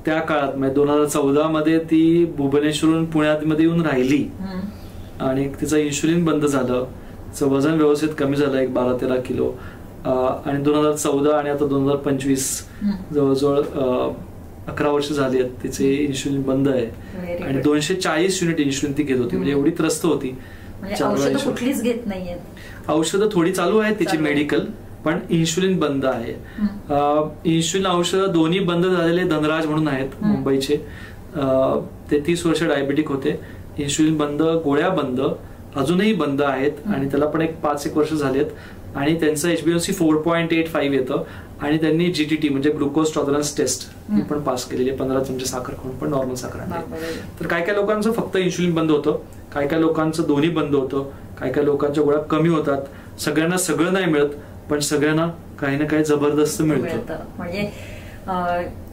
त्या काळात म्हणजे 2014 मध्ये ती भुवनेश्वरून पुण्यामध्ये येऊन राहिली आणि तिचं इन्शुलिन बंद झालं. तिचं वजन व्यवस्थित कमी झालं, 12-13 किलो. आणि 2014 आणि आता 2025 जवळजवळ 11 वर्ष झाली आहेत तिचे इन्शुलिन बंद आहे. आणि 240 युनिट इन्शुलिन ती घेत होती. म्हणजे एवढी त्रस्त होती. कुठलीच घेत नाहीये. औषधं थोडी चालू आहेत तिची मेडिकल, पण इन्शुलिन बंद आहे. इन्शुलिन औषधं दोन्ही बंद झालेले धनराज म्हणून आहेत मुंबईचे. ते 30 वर्ष डायबिटिक होते. इन्शुलिन बंद, गोळ्या बंद, अजूनही बंद आहेत आणि त्याला पण 5-1 वर्ष झालेत. आणि त्यांचं HbA1c 4.85 येतं आणि त्यांनी GTT म्हणजे ग्लुकोज टॉलरन्स टेस्ट ही पण पास केलेली आहे. 15 चमचे साखर खाऊन पण नॉर्मल साखर आहे. तर काय काय लोकांचं फक्त इन्शुलिन बंद होतं, काय काय लोकांचं दोन्ही बंद होतं, काय काय लोकांच्या गोळ्या कमी होतात. सगळ्यांना सगळं नाही मिळत, पण सगळ्यांना काही ना काही जबरदस्त मिळतं. म्हणजे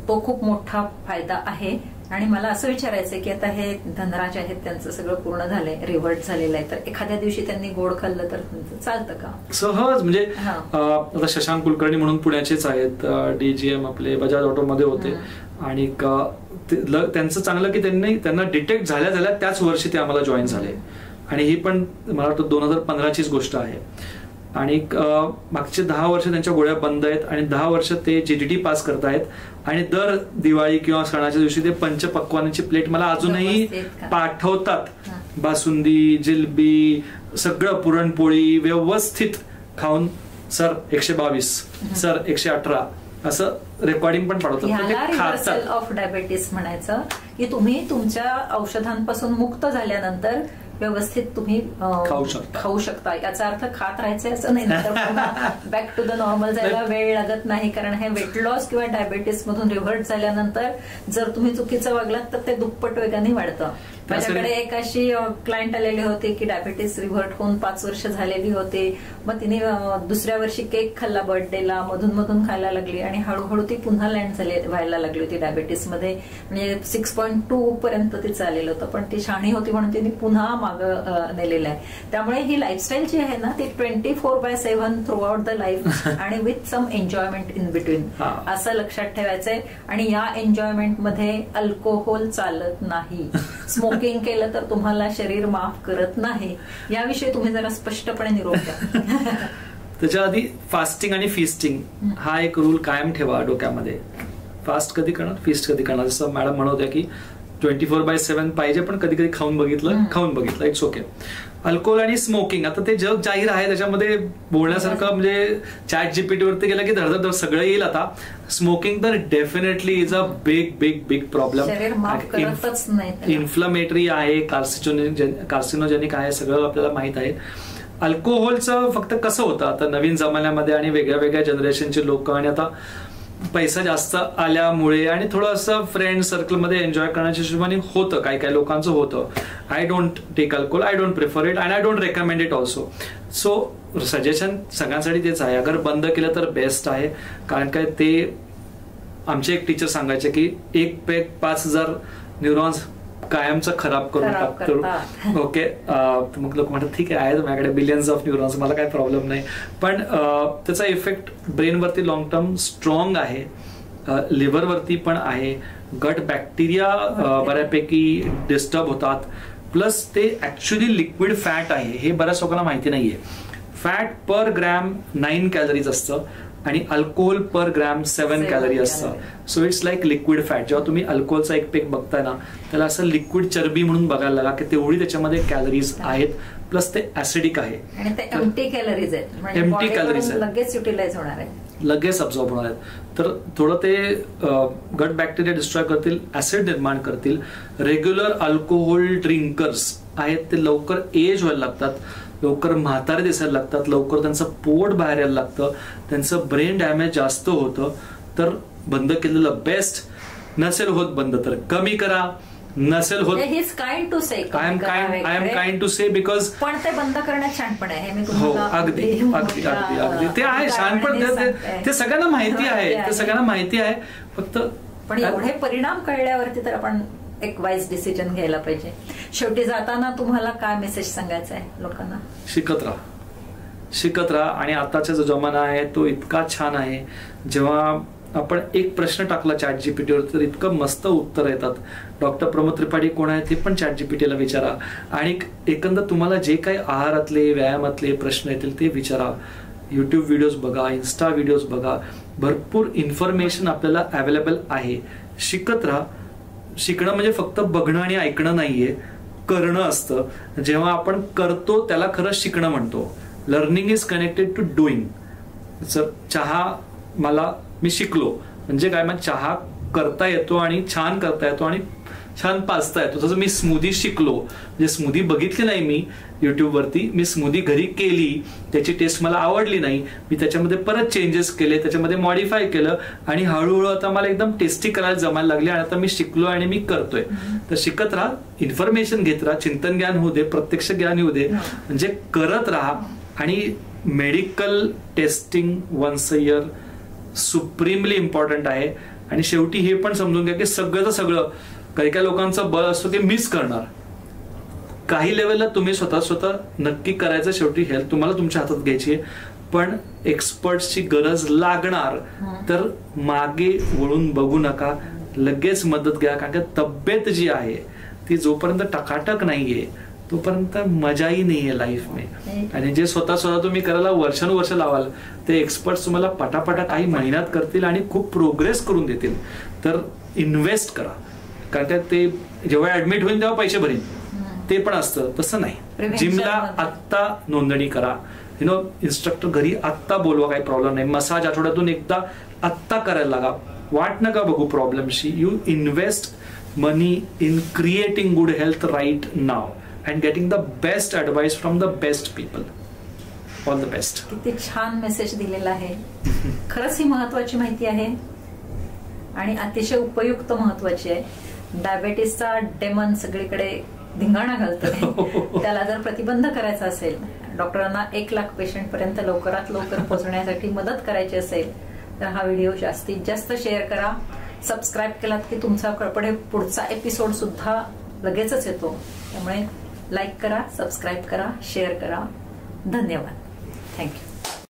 तो खूप मोठा फायदा आहे. आणि मला असं विचारायचं की आता हे धनराज आहेत, त्यांचं सगळं पूर्ण झालंय, रिव्हर्ट झालेलं आहे, तर एखाद्या दिवशी त्यांनी गोड खाल्लं तर चालतं का? सहज. म्हणजे आता शशांक कुलकर्णी म्हणून पुण्याचेच आहेत, DGM आपले बजाज ऑटोमध्ये होते. आणि त्यांचं चांगलं की त्यांना डिटेक्ट झाल्या त्याच वर्षी ते आम्हाला जॉईन झाले. आणि ही पण मला वाटतं 2015चीच गोष्ट आहे. आणि मागचे 10 वर्ष त्यांच्या गोळ्या बंद आहेत आणि 10 वर्ष ते GTT पास करतायत. आणि दर दिवाळी किंवा सणाच्या दिवशी ते पंचपक्वानाची प्लेट मला अजूनही पाठवतात. बासुंदी, जिलबी, सगळं पुरणपोळी व्यवस्थित खाऊन सर 122, सर 118 असं रेकॉर्डिंग पण ह्याला रिव्हर्सल ऑफ डायबेटीस म्हणायचं, की तुम्ही तुमच्या औषधांपासून मुक्त झाल्यानंतर व्यवस्थित तुम्ही खाऊ शकता. याचा अर्थ खात राहायचे असं नाही, बॅक टू द नॉर्मल जायला वेळ लागत नाही. कारण हे वेट लॉस किंवा डायबेटीस मधून रिव्हर्ट झाल्यानंतर जर तुम्ही चुकीचं वागलात तर ते दुप्पट वेगाने वाढतं. माझ्याकडे एक अशी क्लायंट आलेली होती की डायबेटीस रिव्हर्ट होऊन 5 वर्ष झालेली होती. मग तिने दुसऱ्या वर्षी केक खाल्ला बर्थडेला, मधून मधून खायला लागली आणि हळूहळू ती पुन्हा लँड व्हायला लागली होती डायबेटीसमध्ये. म्हणजे 6.2 पर्यंत तिचं आलेलं होतं, पण ती शहाणी होती म्हणून तिने पुन्हा मागं नेलेलं आहे. त्यामुळे ही लाईफस्टाईल जी आहे ना ती 24/7 थ्रू आउट द लाईफ आणि with some enjoyment in between असं लक्षात ठेवायचंय. आणि या एन्जॉयमेंट मध्ये अल्कोहोल चालत नाही. स्मोकिंग केलं तर तुम्हाला शरीर माफ करत नाही. याविषयी तुम्ही जरा स्पष्टपणे निरोप द्या. त्याच्या आधी फास्टिंग आणि फिस्टिंग हा एक रूल कायम ठेवा डोक्यामध्ये. फास्ट कधी करणार, फिस्ट कधी करणार. जसं मॅडम म्हणत होत्या की 24/7 पाहिजे, पण कधी कधी खाऊन बघितलं इट्स ओके. अल्कोहोल आणि स्मोकिंग, आता ते जग जाहीर आहे, त्याच्यामध्ये बोलण्यासारखं म्हणजे चॅट जीपीटी वरती गेलं की धडधड सगळं येईल. आता स्मोकिंग तर definitely is a big big big problem. Inflammatory आहे, कार्सिनोजेनिक आहे, सगळं आपल्याला माहित आहे. अल्कोहोलचं फक्त कसं होतं आता नवीन जमान्यामध्ये आणि वेगळ्या वेगळ्या जनरेशनचे लोक आणि आता पैसा जास्त आल्यामुळे आणि थोडंसं फ्रेंड सर्कलमध्ये एन्जॉय करण्याच्या हिशोबाने होतं, काही काही लोकांचं होतं. I don't take alcohol, I don't prefer it and I don't recommend it also. So suggestion सगळ्यांसाठी तेच आहे, अगर बंद केलं तर बेस्ट आहे. कारण काय ते आमचे एक टीचर सांगायचे की 1 पेग 5000 न्यूरॉन्स कायमचं खराब करून टाकतो. ओके, मग लोक म्हणतात ठीक आहे माझ्याकडे बिलियन्स ऑफ न्यूरॉन्स, मला काही प्रॉब्लेम नाही. पण त्याचा इफेक्ट ब्रेनवरती लॉंग टर्म स्ट्रॉंग आहे, लिव्हरवरती पण आहे. गट बॅक्टेरिया बऱ्यापैकी डिस्टर्ब होतात. प्लस ते ऍक्च्युली लिक्विड फॅट आहे, हे बऱ्याच लोकांना माहिती नाहीये. फॅट पर ग्रॅम 9 कॅलरीज असतं आणि अल्कोहोल पर ग्रॅम 7 कॅलरी असतं. So it's like liquid fat. जेव्हा तुम्ही अल्कोहोलचा एक पेक बघताय ना त्याला असं लिक्विड चरबी म्हणून बघायला लागा की तेवढी त्याच्यामध्ये कॅलरीज आहेत. प्लस ते ऍसिडिक आहे आणि ते एम्प्टी कॅलरीज आहेत, एम्प्टी कॅलरीज आहेत, लगेच युटिलाइज होणार आहे, लगेच अब्झॉर्ब होणार आहेत. तर थोडं ते गट बॅक्टेरिया डिस्ट्रॉय करतील, ऍसिड निर्माण करतील. रेग्युलर अल्कोहोल ड्रिंकर्स आहेत ते लवकर एज व्हायला लागतात, लवकर म्हातारे दिसायला लागतात, लवकर त्यांचं पोट बाहेर यायला लागतं, त्यांचं ब्रेन डॅमेज जास्त होतं. तर बंद केलेलं बेस्ट. नसेल होत बंद तर कमी करा, नसेल होत I am kind to say because पण ते बंद करण्यात शहाणपण आहे. मी हो अगदी अगदी अगदी अगदी ते आहे शहाणपण, ते सगळ्यांना माहिती आहे, ते सगळ्यांना माहिती आहे. फक्त पण एवढे परिणाम कळल्यावरती तर आपण एक वाईज डिसिजन घ्यायला पाहिजे. शेवटी जाताना तुम्हाला काय मेसेज सांगायचा आहे लोकांना? शिकत राहा. आणि आताचा जो जमाना आहे तो इतका छान आहे. जेव्हा आपण एक प्रश्न टाकला चॅट जीपीटीवर तर इतकं मस्त उत्तर येतात. डॉक्टर प्रमोद त्रिपाठी कोण आहे ते पण चॅट जीपीटीला विचारा. आणि एकंदर तुम्हाला जे काही आहारातले व्यायामातले प्रश्न येतील ते विचारा. युट्यूब व्हिडिओज बघा, इन्स्टा व्हिडिओज बघा, भरपूर इन्फॉर्मेशन आपल्याला अवेलेबल आहे. शिकत राहा. शिकणं म्हणजे फक्त बघणं आणि ऐकणं नाहीये, करणं असतं. जेव्हा आपण करतो त्याला खरं शिकणं म्हणतो. Learning is connected to doing. जर चहा मी शिकलो म्हणजे काय, मग चहा करता येतो आणि छान करता येतो आणि छान पाचता येतो. तसं मी स्मूदी शिकलो, म्हणजे स्मूदी बघितली नाही मी युट्यूबवरती, मी स्मूदी घरी केली, त्याची टेस्ट मला आवडली नाही, मी त्याच्यामध्ये परत चेंजेस केले, त्याच्यामध्ये मॉडिफाय केलं आणि हळूहळू आता मला एकदम टेस्टी करायला जमायला लागली आणि आता मी शिकलो आणि मी करतोय. तर शिकत राहा, इन्फॉर्मेशन घेत राहा, चिंतन ज्ञान होऊ दे, प्रत्यक्ष ज्ञान होऊ दे, म्हणजे करत राहा. आणि medical testing once a year supremely important आहे. आणि शेवटी हे पण समजून घ्या की सगळं काही काही लोकांचं बळ असतो की मिस करणार. काही लेवलला तुम्ही स्वतः नक्की करायचं. शेवटी हेल्थ तुम्हाला तुमच्या हातात घ्यायची आहे, पण एक्सपर्ट्सची गरज लागणार तर मागे वळून बघू नका, लगेच मदत घ्या. कारण की तब्येत जी आहे ती जोपर्यंत टकाटक नाहीये तोपर्यंत मजाही नाहीये लाईफ मध्ये. आणि जे स्वतः तुम्ही करायला वर्षानुवर्ष लावाल ते एक्सपर्ट्स तुम्हाला पटापटा काही महिन्यात करतील आणि खूप प्रोग्रेस करून देतील. तर इन्व्हेस्ट करा. कारण ते जेव्हा ऍडमिट होईल तेव्हा पैसे भरीन ते पण असतं, तसं नाही. जिमला आत्ता नोंदणी करा, इन्स्ट्रक्टर घरी आत्ता बोलवा, काही प्रॉब्लेम नाही. मसाज आठवड्यातून एकदा आत्ता करायला लागा. वाट नका बघू प्रॉब्लेमशी. You invest money in creating good health right now and getting the best advice from the best people. All the best. किती छान मेसेज दिलेला आहे. खरंच ही महत्वाची माहिती आहे आणि अतिशय उपयुक्त महत्वाची आहे. डायबेटीसचा डेमन सगळीकडे धिंगाणा घालतोय. त्याला जर प्रतिबंध करायचा असेल, डॉक्टरांना 1 लाख पेशंट पर्यंत लवकरात लवकर पोहोचण्यासाठी मदत करायची असेल तर हा व्हिडिओ जास्तीत जास्त शेअर करा. सबस्क्राईब केलात की तुमच्याकडे पुढचा एपिसोड सुद्धा लगेचच येतो. त्यामुळे लाईक करा, सबस्क्राईब करा, शेअर करा. धन्यवाद. थँक्यू.